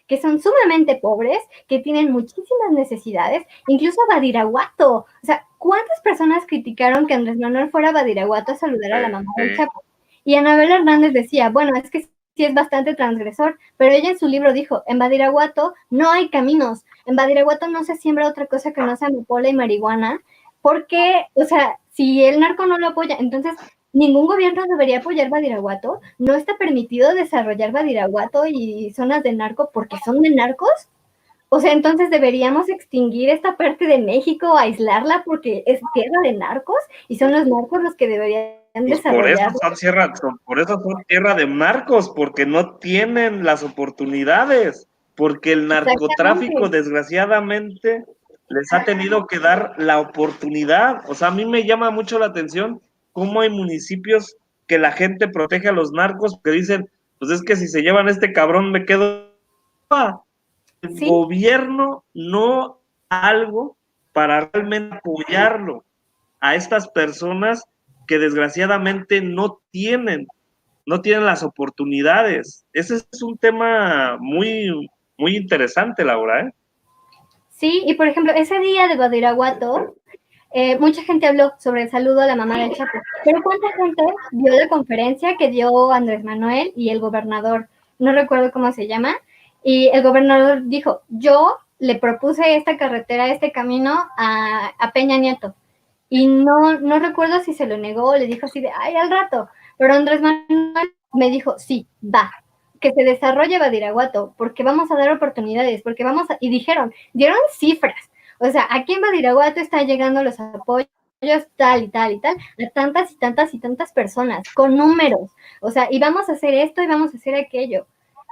que son sumamente pobres, que tienen muchísimas necesidades, incluso a Badiraguato. O sea, ¿cuántas personas criticaron que Andrés Manuel fuera a Badiraguato a saludar a la mamá del Chapo? Y Anabel Hernández decía, bueno, es que sí es bastante transgresor, pero ella en su libro dijo, en Badiraguato no hay caminos, en Badiraguato no se siembra otra cosa que no sea amapola y marihuana, porque, o sea, si el narco no lo apoya, entonces ningún gobierno debería apoyar Badiraguato, no está permitido desarrollar Badiraguato y zonas de narco porque son de narcos. O sea, entonces deberíamos extinguir esta parte de México, aislarla porque es tierra de narcos y son los narcos los que deberían desarrollar. Por eso son tierra de narcos, porque no tienen las oportunidades, porque el narcotráfico desgraciadamente les ha tenido que dar la oportunidad. O sea, a mí me llama mucho la atención cómo hay municipios que la gente protege a los narcos, que dicen, pues es que si se llevan a este cabrón me quedo... El gobierno no algo para realmente apoyarlo a estas personas que desgraciadamente no tienen las oportunidades. Ese es un tema muy, muy interesante, Laura, ¿eh? Sí, y por ejemplo, ese día de Badiraguato, mucha gente habló sobre el saludo a la mamá del Chapo, pero ¿cuánta gente vio la conferencia que dio Andrés Manuel y el gobernador? No recuerdo cómo se llama, y el gobernador dijo, yo le propuse esta carretera, este camino a Peña Nieto, y no recuerdo si se lo negó o le dijo así de, ay, al rato, pero Andrés Manuel me dijo, sí, va, que se desarrolle Badiraguato, porque vamos a dar oportunidades, porque dieron cifras, o sea, aquí en Badiraguato están llegando los apoyos tal y tal y tal, a tantas y tantas y tantas personas, con números, o sea, y vamos a hacer esto y vamos a hacer aquello.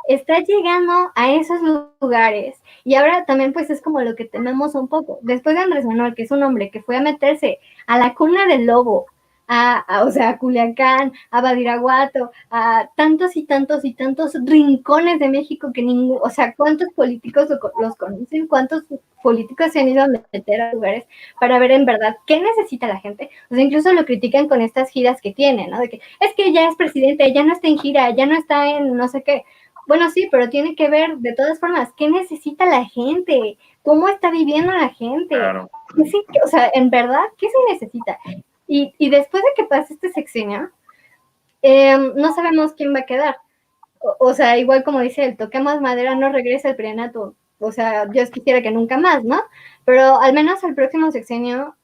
Está llegando a esos lugares y ahora también pues es como lo que tememos un poco. Después de Andrés Manuel, que es un hombre que fue a meterse a la cuna del lobo, o sea, a Culiacán, a Badiraguato, a tantos y tantos y tantos rincones de México que o sea, ¿cuántos políticos los conocen? ¿Cuántos políticos se han ido a meter a lugares para ver en verdad qué necesita la gente? O sea, incluso lo critican con estas giras que tienen, ¿no? De que es que ya es presidente, ya no está en gira, ya no está en no sé qué. Bueno, sí, pero tiene que ver, de todas formas, qué necesita la gente, cómo está viviendo la gente. Claro. Sí, o sea, en verdad, ¿qué se necesita? Y después de que pase este sexenio, no sabemos quién va a quedar. O sea, igual como dice él, toquemos madera, no regresa el prenato. O sea, Dios quisiera que nunca más, ¿no? Pero al menos el próximo sexenio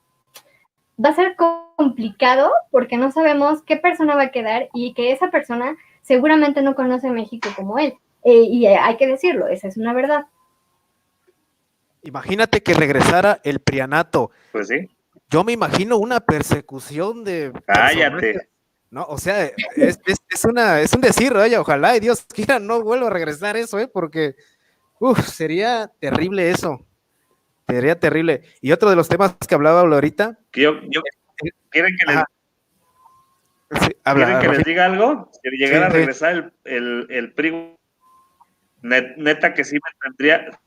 va a ser complicado porque no sabemos qué persona va a quedar y que esa persona seguramente no conoce México como él. Y hay que decirlo, esa es una verdad. Imagínate que regresara el prianato. Pues sí. Yo me imagino una persecución de... Cállate. No, o sea, es un decir, oye, ojalá y Dios quiera no vuelva a regresar eso, porque sería terrible eso. Sería terrible. Y otro de los temas que hablaba ahorita. ¿Quieren que les diga algo? Si llegara a regresar el PRI, neta que sí me tendría,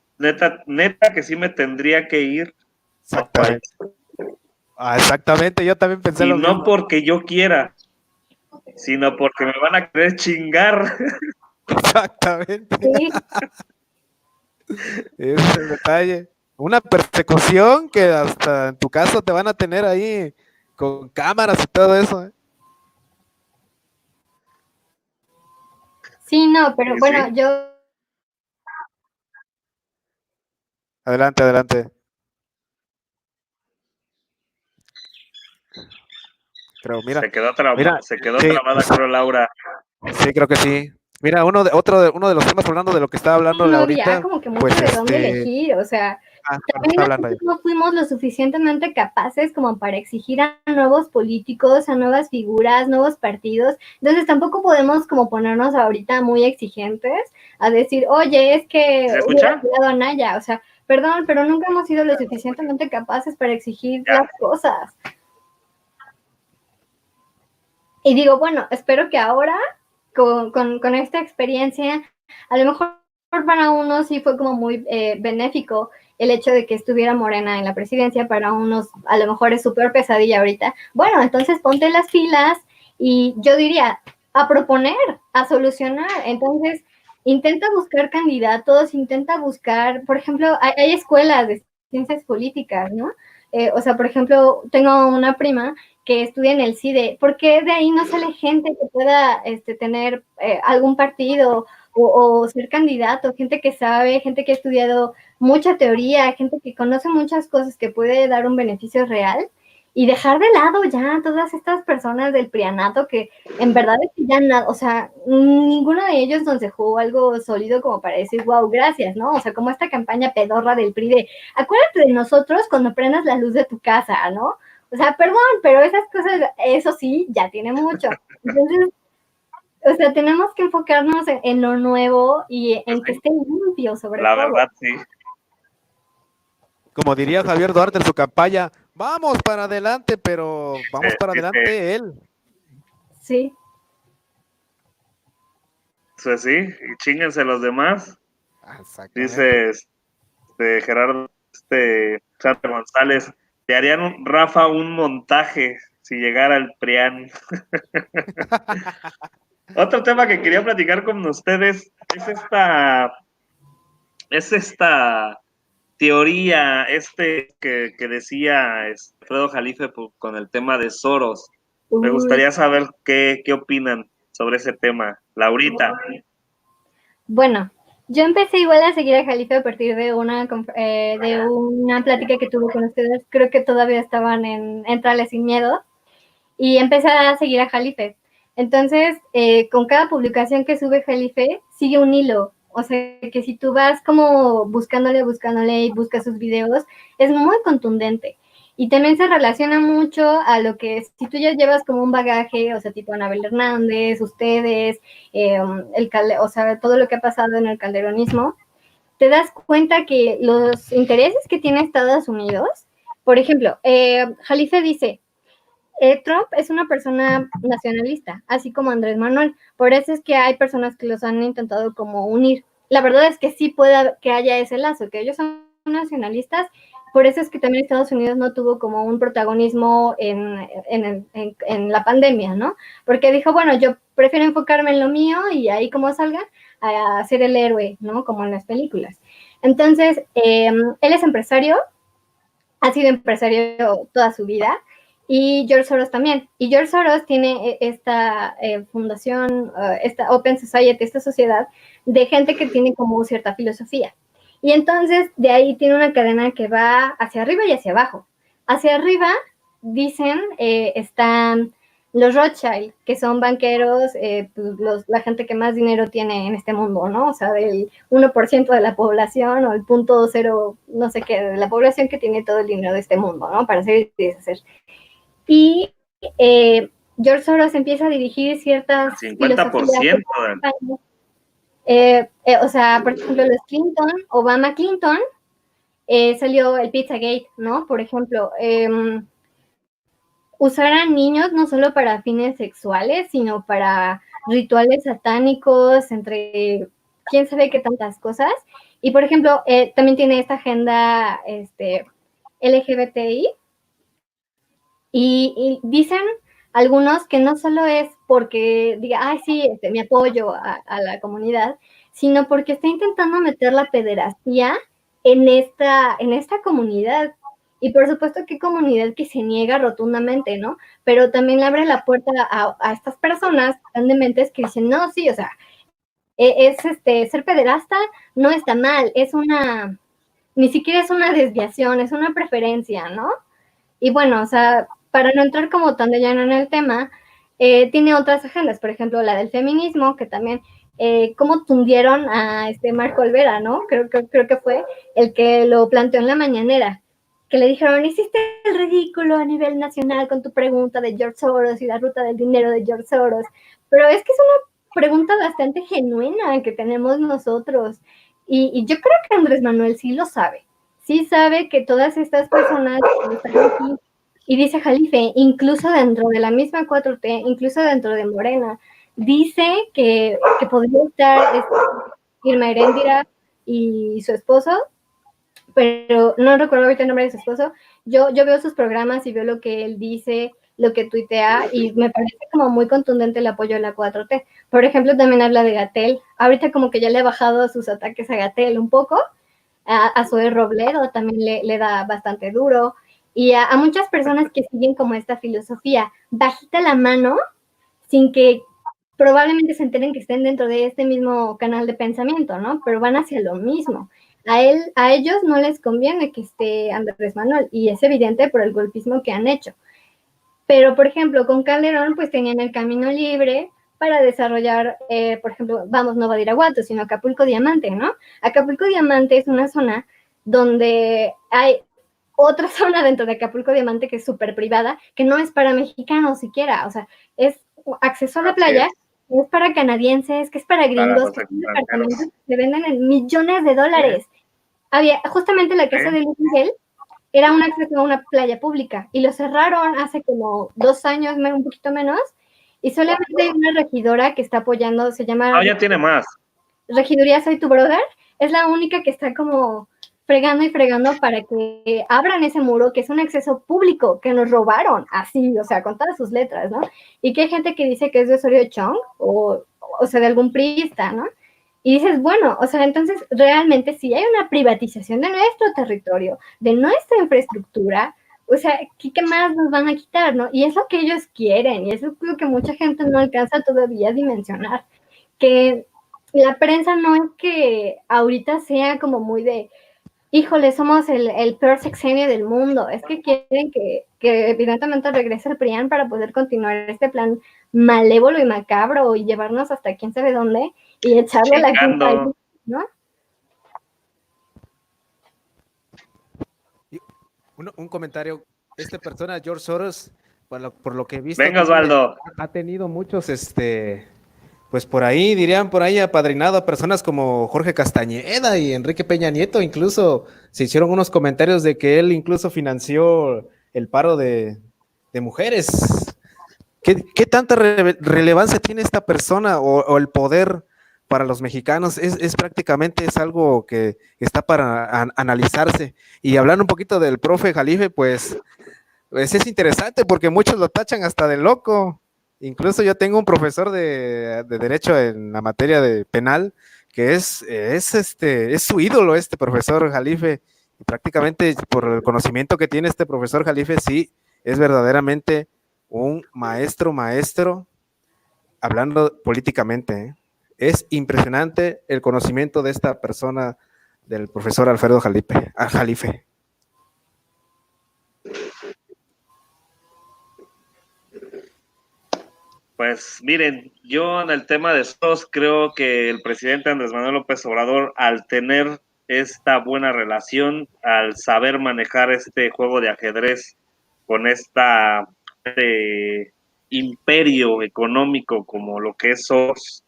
neta que sí me tendría que ir. Exactamente. Exactamente, yo también pensé y lo mismo. No porque yo quiera, sino porque me van a querer chingar. Exactamente. Sí. Ese es el detalle. Una persecución que hasta en tu caso te van a tener ahí con cámaras y todo eso. Sí, no, pero ¿Sí? bueno, yo... Adelante. Pero mira, se quedó trabada, sí, creo, Laura. Sí, creo que sí. Mira, uno de los temas, hablando de lo que estaba hablando ahorita, como que mucho pues de dónde elegir, o sea, también no fuimos lo suficientemente capaces como para exigir a nuevos políticos, a nuevas figuras, nuevos partidos, entonces tampoco podemos como ponernos ahorita muy exigentes a decir, oye, es que ¿Se escucha? a Anaya, o sea, perdón, pero nunca hemos sido lo suficientemente capaces para exigir las cosas. Y digo, bueno, espero que ahora, con esta experiencia, a lo mejor para unos sí fue como muy benéfico el hecho de que estuviera Morena en la presidencia, para unos a lo mejor es su peor pesadilla ahorita. Bueno, entonces ponte las pilas y yo diría, a proponer, a solucionar. Entonces, intenta buscar candidatos, intenta buscar, por ejemplo, hay escuelas de ciencias políticas, ¿no? O sea, por ejemplo, tengo una prima que estudia en el CIDE. ¿Por qué de ahí no sale gente que pueda tener algún partido o ser candidato? Gente que sabe, gente que ha estudiado mucha teoría, gente que conoce muchas cosas que puede dar un beneficio real y dejar de lado ya todas estas personas del prianato que en verdad es que ya nada, o sea, ninguno de ellos nos dejó algo sólido como para decir, wow, gracias, ¿no? O sea, como esta campaña pedorra del PRI de, acuérdate de nosotros cuando prendas la luz de tu casa, ¿no? O sea, perdón, pero esas cosas, eso sí, ya tiene mucho. Entonces, o sea, tenemos que enfocarnos en lo nuevo y en que esté limpio, sobre todo. La verdad, sí. Como diría Javier Duarte en su campaña, vamos para adelante, pero vamos para adelante él. Sí. Pues sí, y chinguense los demás. Exactamente. Dice Gerardo Santa González, te harían, Rafa, un montaje si llegara el PRIAN. Otro tema que quería platicar con ustedes es esta teoría que decía Fredo Jalife con el tema de Soros. Me gustaría saber qué opinan sobre ese tema. Laurita. Bueno, yo empecé igual a seguir a Jalife a partir de una plática que tuve con ustedes. Creo que todavía estaban en Entrale Sin Miedo. Y empecé a seguir a Jalife. Entonces, con cada publicación que sube Jalife, sigue un hilo. O sea, que si tú vas como buscándole y buscas sus videos, es muy contundente. Y también se relaciona mucho a lo que, si tú ya llevas como un bagaje, o sea, tipo Anabel Hernández, ustedes, o sea, todo lo que ha pasado en el calderonismo, te das cuenta que los intereses que tiene Estados Unidos, por ejemplo, Jalife dice, Trump es una persona nacionalista, así como Andrés Manuel. Por eso es que hay personas que los han intentado como unir. La verdad es que sí puede que haya ese lazo, que ellos son nacionalistas. Por eso es que también Estados Unidos no tuvo como un protagonismo en la pandemia, ¿no? Porque dijo, bueno, yo prefiero enfocarme en lo mío y ahí como salga, a ser el héroe, ¿no? Como en las películas. Entonces, él es empresario, ha sido empresario toda su vida, y George Soros también. Y George Soros tiene esta fundación, esta Open Society, esta sociedad de gente que tiene como cierta filosofía. Y entonces de ahí tiene una cadena que va hacia arriba y hacia abajo. Hacia arriba, dicen, están los Rothschild, que son banqueros, pues la gente que más dinero tiene en este mundo, ¿no? O sea, del 1% de la población o el 0.0, no sé qué, de la población que tiene todo el dinero de este mundo, ¿no? Para hacer y deshacer. Y George Soros empieza a dirigir ciertas 50%. O sea, por ejemplo, los Clinton, Obama Clinton, salió el Pizzagate, ¿no? Por ejemplo, usar a niños no solo para fines sexuales, sino para rituales satánicos, entre quién sabe qué tantas cosas. Y, por ejemplo, también tiene esta agenda LGBTI, y dicen algunos que no solo es porque diga, ay, sí, me apoyo a la comunidad, sino porque está intentando meter la pederastía en esta comunidad. Y por supuesto que comunidad que se niega rotundamente, ¿no? Pero también le abre la puerta a estas personas tan dementes que dicen, no, sí, o sea, ser pederasta no está mal, ni siquiera es una desviación, es una preferencia, ¿no? Y bueno, o sea, para no entrar como tan de lleno en el tema, tiene otras agendas, por ejemplo, la del feminismo, que también, cómo tundieron a Marco Olvera, ¿no? Creo que fue el que lo planteó en la mañanera, que le dijeron, hiciste el ridículo a nivel nacional con tu pregunta de George Soros y la ruta del dinero de George Soros, pero es que es una pregunta bastante genuina que tenemos nosotros, y yo creo que Andrés Manuel sí lo sabe. Sí sabe que todas estas personas están aquí, y dice Jalife, incluso dentro de la misma 4T, incluso dentro de Morena, dice que podría estar Irma Heréndira y su esposo, pero no recuerdo ahorita el nombre de su esposo. Yo veo sus programas y veo lo que él dice, lo que tuitea, y me parece como muy contundente el apoyo a la 4T. Por ejemplo, también habla de Gatell. Ahorita como que ya le ha bajado sus ataques a Gatell un poco, a Zoe Robledo también le da bastante duro, y a muchas personas que siguen como esta filosofía, bajita la mano, sin que probablemente se enteren que estén dentro de este mismo canal de pensamiento, ¿no? Pero van hacia lo mismo. A ellos no les conviene que esté Andrés Manuel, y es evidente por el golpismo que han hecho. Pero, por ejemplo, con Calderón, pues tenían el camino libre para desarrollar, por ejemplo, vamos, no Badiraguato, sino Acapulco Diamante, ¿no? Acapulco Diamante es una zona donde hay otra zona dentro de Acapulco Diamante que es súper privada, que no es para mexicanos siquiera, o sea, es acceso a la playa, que es para canadienses, que es para gringos, que son departamentos que se venden en millones de dólares. Había justamente la casa de Luis Miguel, era un acceso a una playa pública, y lo cerraron hace como 2 años, un poquito menos, y solamente hay una regidora que está apoyando, se llama... ya tiene más. Regiduría Soy Tu Brother, es la única que está como fregando y fregando para que abran ese muro, que es un acceso público, que nos robaron, así, o sea, con todas sus letras, ¿no? Y que hay gente que dice que es de Osorio Chong, o sea, de algún priista, ¿no? Y dices, bueno, o sea, entonces realmente si hay una privatización de nuestro territorio, de nuestra infraestructura, o sea, ¿qué más nos van a quitar, no? Y es lo que ellos quieren, y eso es lo que mucha gente no alcanza todavía a dimensionar, que la prensa no es que ahorita sea como muy de, híjole, somos el peor sexenio del mundo, es que quieren que evidentemente regrese el PRIAN para poder continuar este plan malévolo y macabro y llevarnos hasta quién sabe dónde y echarle la culpa ahí, ¿no? Un comentario, esta persona, George Soros, por lo que he visto, venga, Osvaldo, ha tenido muchos, pues por ahí, dirían por ahí, apadrinado a personas como Jorge Castañeda y Enrique Peña Nieto. Incluso se hicieron unos comentarios de que él incluso financió el paro de mujeres. ¿Qué tanta relevancia tiene esta persona o el poder para los mexicanos? Prácticamente es algo que está para analizarse. Y hablando un poquito del profe Jalife, pues es interesante porque muchos lo tachan hasta de loco. Incluso yo tengo un profesor de Derecho en la materia de penal que es su ídolo, este profesor Jalife. Y prácticamente por el conocimiento que tiene este profesor Jalife, sí, es verdaderamente un maestro, hablando políticamente, ¿eh? Es impresionante el conocimiento de esta persona, del profesor Alfredo Jalife. Pues miren, yo en el tema de estos creo que el presidente Andrés Manuel López Obrador, al tener esta buena relación, al saber manejar este juego de ajedrez con este imperio económico como lo que es Soros,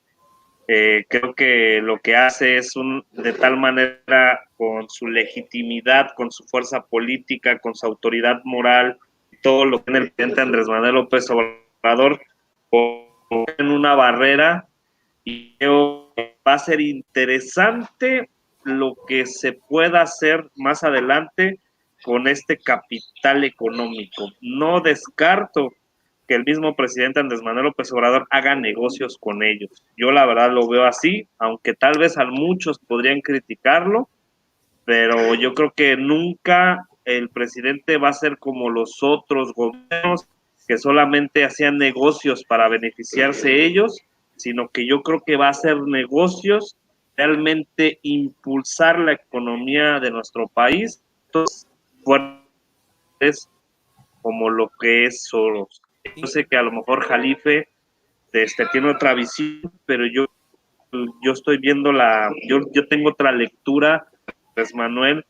creo que lo que hace es de tal manera, con su legitimidad, con su fuerza política, con su autoridad moral, todo lo que tiene el presidente Andrés Manuel López Obrador, en una barrera, y creo que va a ser interesante lo que se pueda hacer más adelante con este capital económico. No descarto que el mismo presidente Andrés Manuel López Obrador haga negocios con ellos. Yo la verdad lo veo así, aunque tal vez a muchos podrían criticarlo, pero yo creo que nunca el presidente va a ser como los otros gobiernos que solamente hacían negocios para beneficiarse ellos, sino que yo creo que va a hacer negocios, realmente impulsar la economía de nuestro país, entonces, fuertes como lo que es Soros. Yo sé que a lo mejor Jalife tiene otra visión, pero yo estoy viendo yo tengo otra lectura, pues Manuel,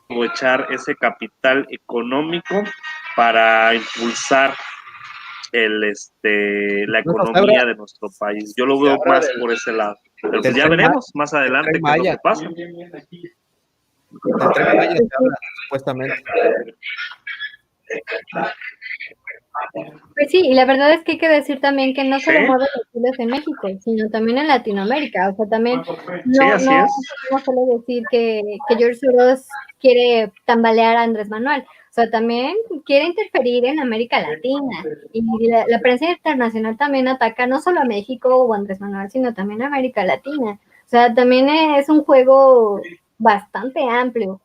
aprovechar ese capital económico para impulsar la economía de nuestro país. Yo lo veo más por ese lado. Pero pues ya veremos más adelante qué es lo que pasa. Del Tren Maya se habla, supuestamente. Pues sí, y la verdad es que hay que decir también que no solo Sí, mueve los hilos en México, sino también en Latinoamérica. O sea, también sí, no, así no es. podemos solo decir que George Soros quiere tambalear a Andrés Manuel. O sea, también quiere interferir en América Latina. Y la prensa internacional también ataca no solo a México o a Andrés Manuel, sino también a América Latina. O sea, también es un juego bastante amplio.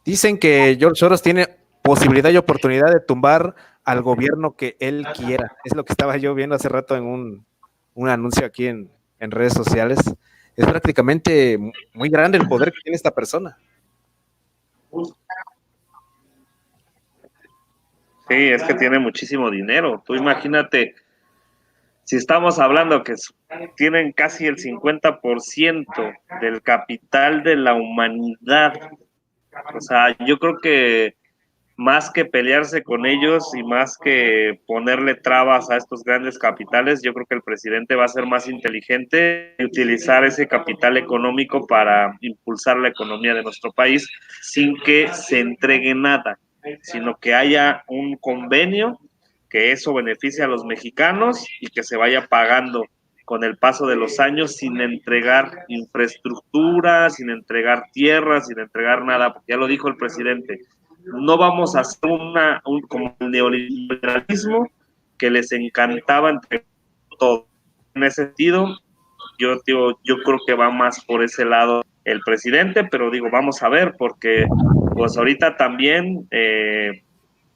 Dicen que George Soros tiene posibilidad y oportunidad de tumbar al gobierno que él quiera. Es lo que estaba yo viendo hace rato en un anuncio aquí en redes sociales. Es prácticamente muy grande el poder que tiene esta persona. Sí, es que tiene muchísimo dinero. Tú imagínate, si estamos hablando que tienen casi el 50% del capital de la humanidad, o sea, yo creo que más que pelearse con ellos y más que ponerle trabas a estos grandes capitales, yo creo que el presidente va a ser más inteligente y utilizar ese capital económico para impulsar la economía de nuestro país sin que se entregue nada, sino que haya un convenio que eso beneficie a los mexicanos y que se vaya pagando con el paso de los años sin entregar infraestructura, sin entregar tierras, sin entregar nada, porque ya lo dijo el presidente, no vamos a hacer como el neoliberalismo que les encantaba entre todo. En ese sentido, yo creo que va más por ese lado el presidente, pero digo, vamos a ver, porque pues ahorita también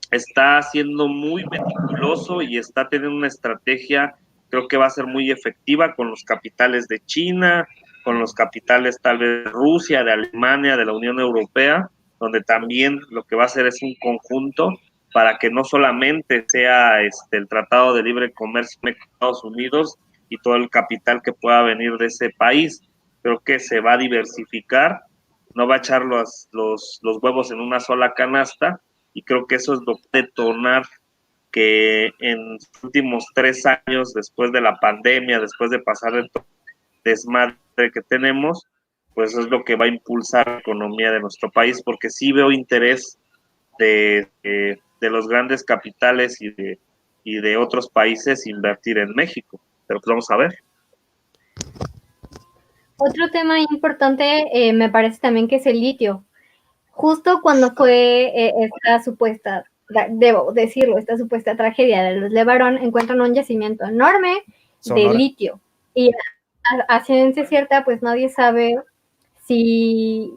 está siendo muy meticuloso y está teniendo una estrategia, creo que va a ser muy efectiva con los capitales de China, con los capitales tal vez de Rusia, de Alemania, de la Unión Europea, donde también lo que va a hacer es un conjunto para que no solamente sea el Tratado de Libre Comercio de Estados Unidos y todo el capital que pueda venir de ese país, creo que se va a diversificar, no va a echar los huevos en una sola canasta, y creo que eso es lo que detonar que en los últimos 3 años, después de la pandemia, después de pasar el desmadre que tenemos, pues es lo que va a impulsar la economía de nuestro país, porque sí veo interés de los grandes capitales y de otros países invertir en México. Pero pues vamos a ver. Otro tema importante me parece también que es el litio. Justo cuando fue esta supuesta, debo decirlo, esta supuesta tragedia de los LeBaron, encuentran un yacimiento enorme de Sonora. litio. Y a ciencia cierta, pues nadie sabe si,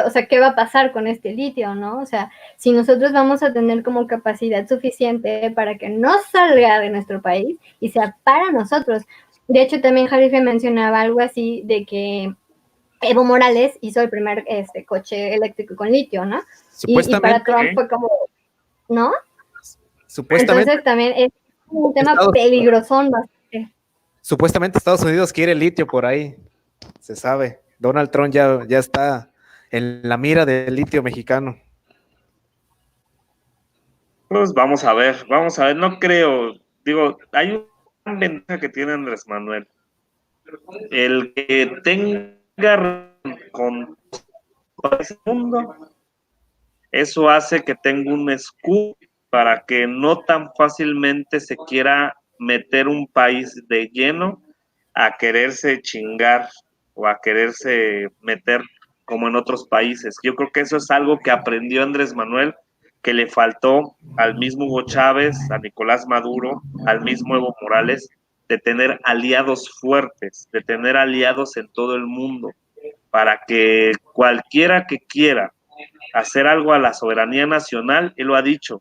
o sea, qué va a pasar con este litio, ¿no? O sea, si nosotros vamos a tener como capacidad suficiente para que no salga de nuestro país y sea para nosotros. De hecho, también Jalife mencionaba algo así de que Evo Morales hizo el primer coche eléctrico con litio, ¿no? Y para Supuestamente, Trump fue como, ¿no? supuestamente, Entonces también es un tema Estados, peligrosón bastante. supuestamente Estados Unidos quiere litio por ahí, se sabe. Donald Trump ya está en la mira del litio mexicano. Pues vamos a ver, no creo, digo, hay una ventaja que tiene Andrés Manuel, el que tenga con todo el mundo, eso hace que tenga un escudo para que no tan fácilmente se quiera meter un país de lleno a quererse chingar o a quererse meter como en otros países. Yo creo que eso es algo que aprendió Andrés Manuel, que le faltó al mismo Hugo Chávez, a Nicolás Maduro, al mismo Evo Morales, de tener aliados fuertes, de tener aliados en todo el mundo, para que cualquiera que quiera hacer algo a la soberanía nacional, él lo ha dicho,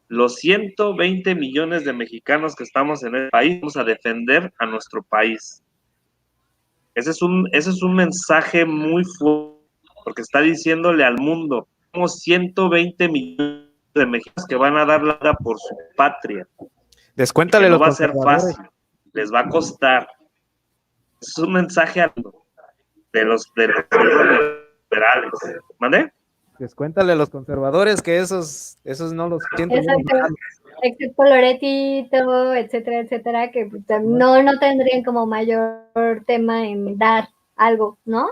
los 120 millones de mexicanos que estamos en el país, vamos a defender a nuestro país. Ese es un mensaje muy fuerte, porque está diciéndole al mundo, somos 120 millones de mexicanos que van a dar la vida por su patria, y que Descuéntale no los va a ser conservadores. fácil, les va a costar. Es un mensaje de los liberales. ¿Mande? Descuéntale a los conservadores que esos no los siento muy Exacto. mal. Excepto Loretito, etcétera, etcétera, que pues, no tendrían como mayor tema en dar algo, ¿no?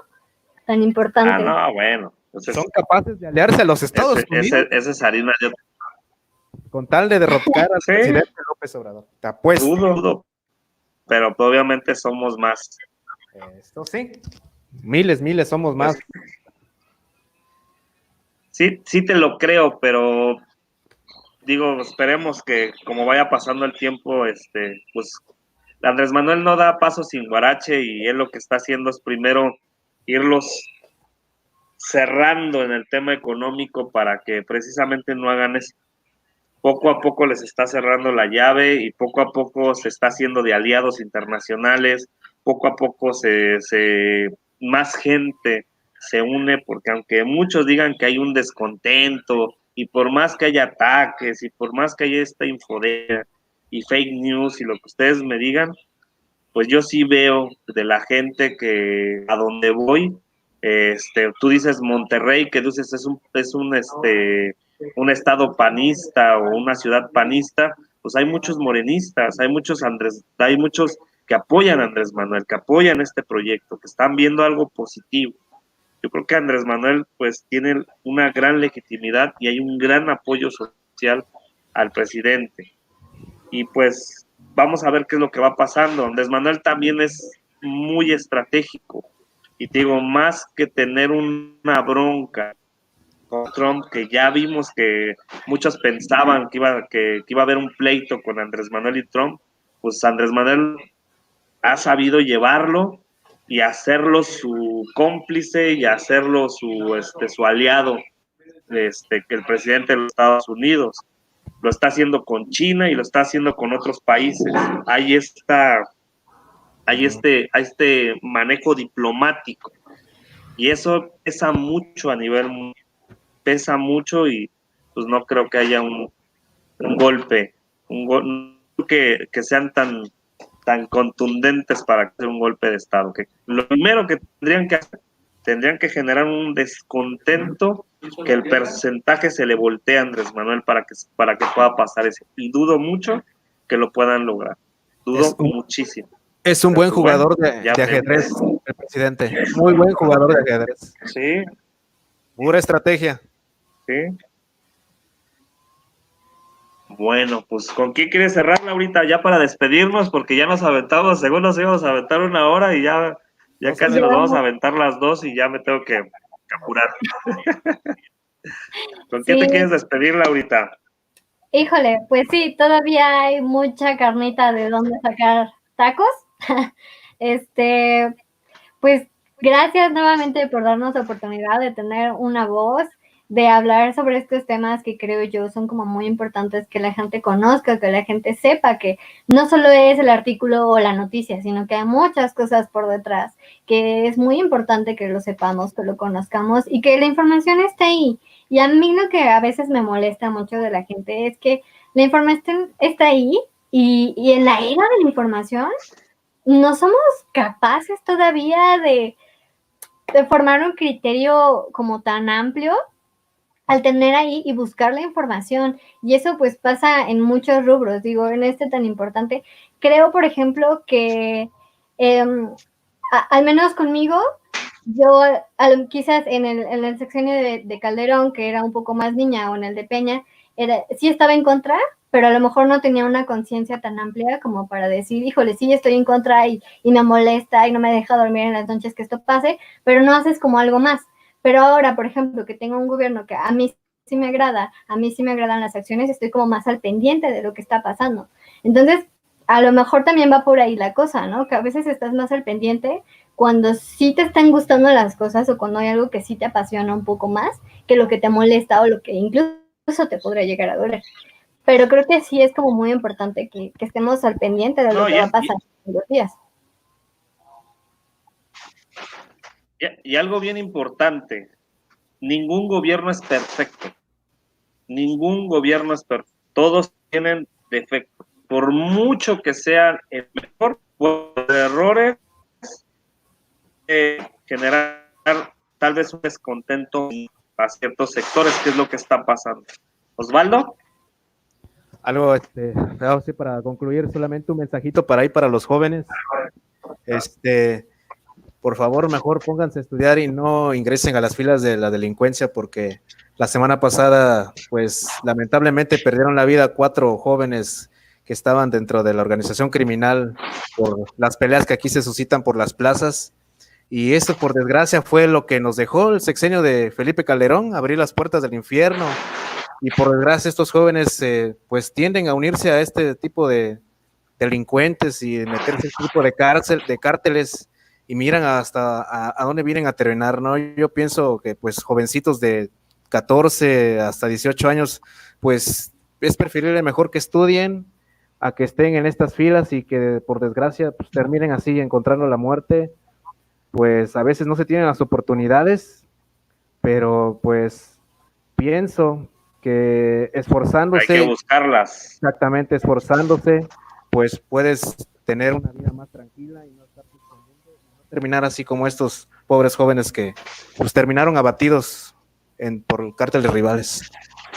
Tan importante. No, bueno. Son capaces de aliarse a los Estados Unidos. Ese es harina de otro. con tal de derrocar al Sí. presidente López Obrador. Te apuesto. Dudo, pero obviamente somos más. Esto sí. Miles somos más. Sí, sí te lo creo, pero digo, esperemos que como vaya pasando el tiempo, pues Andrés Manuel no da paso sin guarache y él lo que está haciendo es primero irlos cerrando en el tema económico para que precisamente no hagan eso. Poco a poco les está cerrando la llave y poco a poco se está haciendo de aliados internacionales, poco a poco más gente se une, porque aunque muchos digan que hay un descontento y por más que haya ataques y por más que haya esta infodemia y fake news y lo que ustedes me digan, pues yo sí veo de la gente que a donde voy, tú dices Monterrey, que dices un estado panista o una ciudad panista, pues hay muchos morenistas, hay muchos que apoyan a Andrés Manuel, que apoyan este proyecto, que están viendo algo positivo. Yo creo que Andrés Manuel pues tiene una gran legitimidad y hay un gran apoyo social al presidente. Y pues vamos a ver qué es lo que va pasando. Andrés Manuel también es muy estratégico. Y te digo, más que tener una bronca con Trump, que ya vimos que muchos pensaban que iba a haber un pleito con Andrés Manuel y Trump, pues Andrés Manuel ha sabido llevarlo y hacerlo su cómplice y hacerlo su aliado, que el presidente de los Estados Unidos. Lo está haciendo con China y lo está haciendo con otros países. Hay este manejo diplomático y eso pesa mucho a nivel mundial, pesa mucho y pues no creo que haya un golpe, que sean tan contundentes para hacer un golpe de Estado. Que lo primero que tendrían que generar un descontento, que el porcentaje se le voltee a Andrés Manuel para que pueda pasar eso. Y dudo mucho que lo puedan lograr. Dudo muchísimo. Es un buen jugador de ajedrez, el presidente. Muy buen jugador de ajedrez. Sí. Pura estrategia. Sí. Bueno, pues ¿con quién quieres cerrarla ahorita ya para despedirnos? Porque ya nos aventamos, según nos íbamos a aventar 1 hora y ya casi nos vamos a aventar las 2 y ya me tengo que apurar. ¿Con qué te quieres despedir, Laurita? Híjole, pues sí, todavía hay mucha carnita de dónde sacar tacos. Pues gracias nuevamente por darnos la oportunidad de tener una voz, de hablar sobre estos temas que creo yo son como muy importantes que la gente conozca, que la gente sepa que no solo es el artículo o la noticia, sino que hay muchas cosas por detrás, que es muy importante que lo sepamos, que lo conozcamos y que la información esté ahí. Y a mí lo que a veces me molesta mucho de la gente es que la información está ahí y en la era de la información no somos capaces todavía de formar un criterio como tan amplio al tener ahí y buscar la información. Y eso pues pasa en muchos rubros, digo, en este tan importante. Creo, por ejemplo, que al menos conmigo, yo quizás en el sexenio de Calderón, que era un poco más niña, o en el de Peña, sí estaba en contra, pero a lo mejor no tenía una conciencia tan amplia como para decir, híjole, sí estoy en contra y me molesta y no me deja dormir en las noches que esto pase, pero no haces como algo más. Pero ahora, por ejemplo, que tengo un gobierno que a mí sí me agrada, a mí sí me agradan las acciones, estoy como más al pendiente de lo que está pasando. Entonces, a lo mejor también va por ahí la cosa, ¿no? Que a veces estás más al pendiente cuando sí te están gustando las cosas o cuando hay algo que sí te apasiona un poco más que lo que te molesta o lo que incluso te podría llegar a doler. Pero creo que sí es como muy importante que estemos al pendiente de lo que va a pasar en los días. Y algo bien importante, ningún gobierno es perfecto. Ningún gobierno es perfecto. Todos tienen defectos. Por mucho que sean el mejor, por errores, generar tal vez un descontento a ciertos sectores, que es lo que está pasando. Osvaldo. Algo, sí, para concluir, solamente un mensajito para los jóvenes. Por favor, mejor pónganse a estudiar y no ingresen a las filas de la delincuencia, porque La semana pasada, pues lamentablemente perdieron la vida 4 jóvenes que estaban dentro de la organización criminal por las peleas que aquí se suscitan por las plazas. Y eso, por desgracia, fue lo que nos dejó el sexenio de Felipe Calderón, abrir las puertas del infierno. Y por desgracia, estos jóvenes pues tienden a unirse a este tipo de delincuentes y meterse en este tipo de cárteles y miran hasta a dónde vienen a terminar, ¿no? Yo pienso que pues jovencitos de 14 hasta 18 años, pues es preferible mejor que estudien a que estén en estas filas y que por desgracia pues, terminen así encontrando la muerte. Pues a veces no se tienen las oportunidades, pero pues pienso que esforzándose, Hay que buscarlas. exactamente esforzándose, pues puedes tener una vida más tranquila y no estar suspendiendo, y no terminar así como estos pobres jóvenes que pues terminaron abatidos por el cártel de rivales.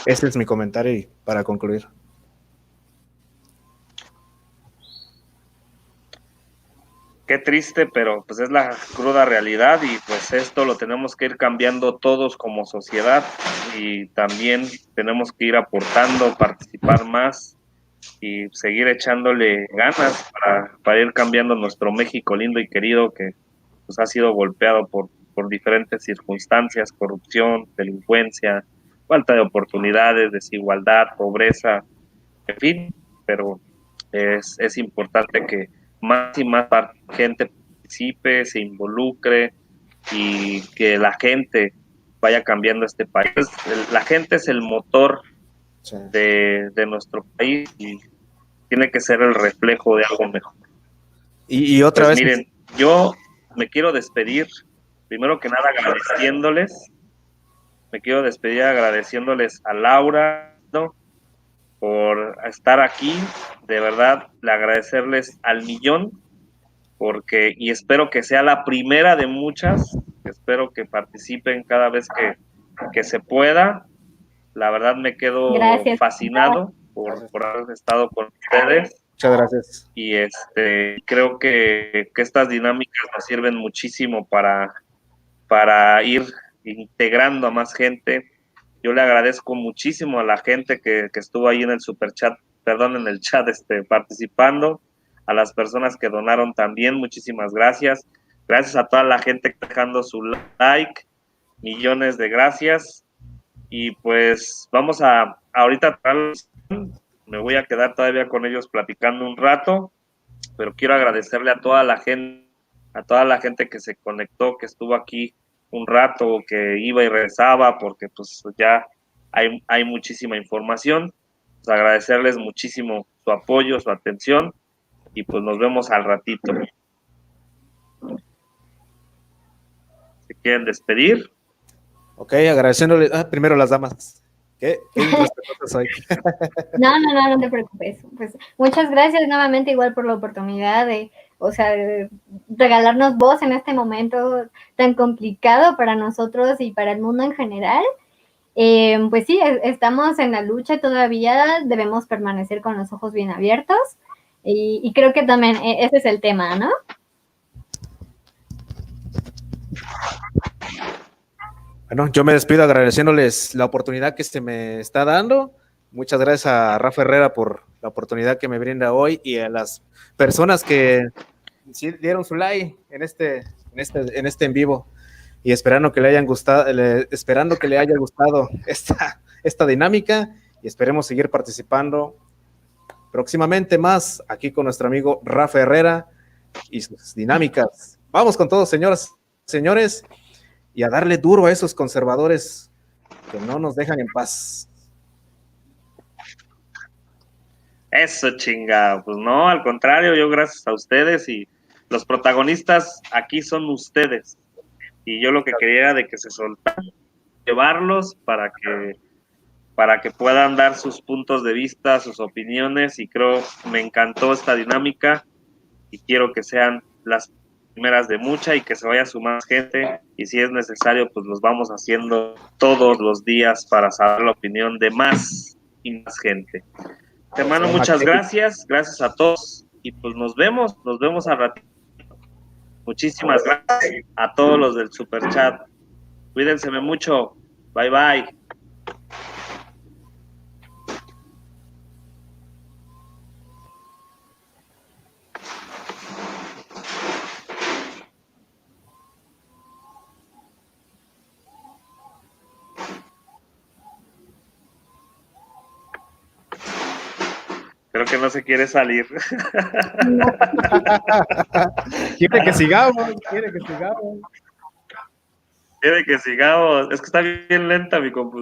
Ese es mi comentario y para concluir. Qué triste, pero pues es la cruda realidad y pues esto lo tenemos que ir cambiando todos como sociedad y también tenemos que ir aportando, participar más y seguir echándole ganas para ir cambiando nuestro México lindo y querido que pues ha sido golpeado por diferentes circunstancias, corrupción, delincuencia, falta de oportunidades, desigualdad, pobreza, en fin, pero es importante que más y más gente participe, se involucre y que la gente vaya cambiando este país. La gente es el motor de nuestro país y tiene que ser el reflejo de algo mejor. Y otra pues vez. Miren, yo me quiero despedir, primero que nada agradeciéndoles, a Laura, ¿no?, por estar aquí, de verdad, le agradecerles al millón, porque, y espero que sea la primera de muchas, espero que participen cada vez que se pueda. La verdad me quedo fascinado por haber estado con ustedes. Muchas gracias. Y creo que estas dinámicas nos sirven muchísimo para ir integrando a más gente. Yo le agradezco muchísimo a la gente que estuvo ahí en el superchat, en el chat participando, a las personas que donaron también, muchísimas gracias. Gracias a toda la gente dejando su like, millones de gracias. Y pues vamos ahorita me voy a quedar todavía con ellos platicando un rato, pero quiero agradecerle a toda la gente que se conectó, que estuvo aquí un rato, que iba y regresaba, porque pues ya hay muchísima información. Pues agradecerles muchísimo su apoyo, su atención, y pues nos vemos al ratito. ¿Se quieren despedir? Ok, agradeciéndole primero las damas. ¿Qué soy? No te preocupes. Pues muchas gracias nuevamente igual por la oportunidad de regalarnos voz en este momento tan complicado para nosotros y para el mundo en general. Pues sí, estamos en la lucha todavía, debemos permanecer con los ojos bien abiertos y creo que también ese es el tema, ¿no? Bueno, yo me despido agradeciéndoles la oportunidad que se me está dando. Muchas gracias a Rafa Herrera por la oportunidad que me brinda hoy y a las personas que dieron su like en este en vivo y esperando que le haya gustado esta dinámica y esperemos seguir participando próximamente más aquí con nuestro amigo Rafa Herrera y sus dinámicas. Vamos con todo, señoras, señores, y a darle duro a esos conservadores que no nos dejan en paz. Eso, chingado. Pues no, al contrario, yo gracias a ustedes, y los protagonistas aquí son ustedes. Y yo lo que quería era de que se soltaran, llevarlos para que puedan dar sus puntos de vista, sus opiniones, y me encantó esta dinámica y quiero que sean las primeras de mucha y que se vaya sumando gente, y si es necesario pues los vamos haciendo todos los días para saber la opinión de más y más gente. Hermano, muchas gracias a todos y pues nos vemos al ratito. Muchísimas gracias a todos los del super chat. Cuídense mucho. Bye bye. Creo que no se quiere salir. Quiere que sigamos, quiere que sigamos. Quiere que sigamos. Es que está bien lenta mi computadora.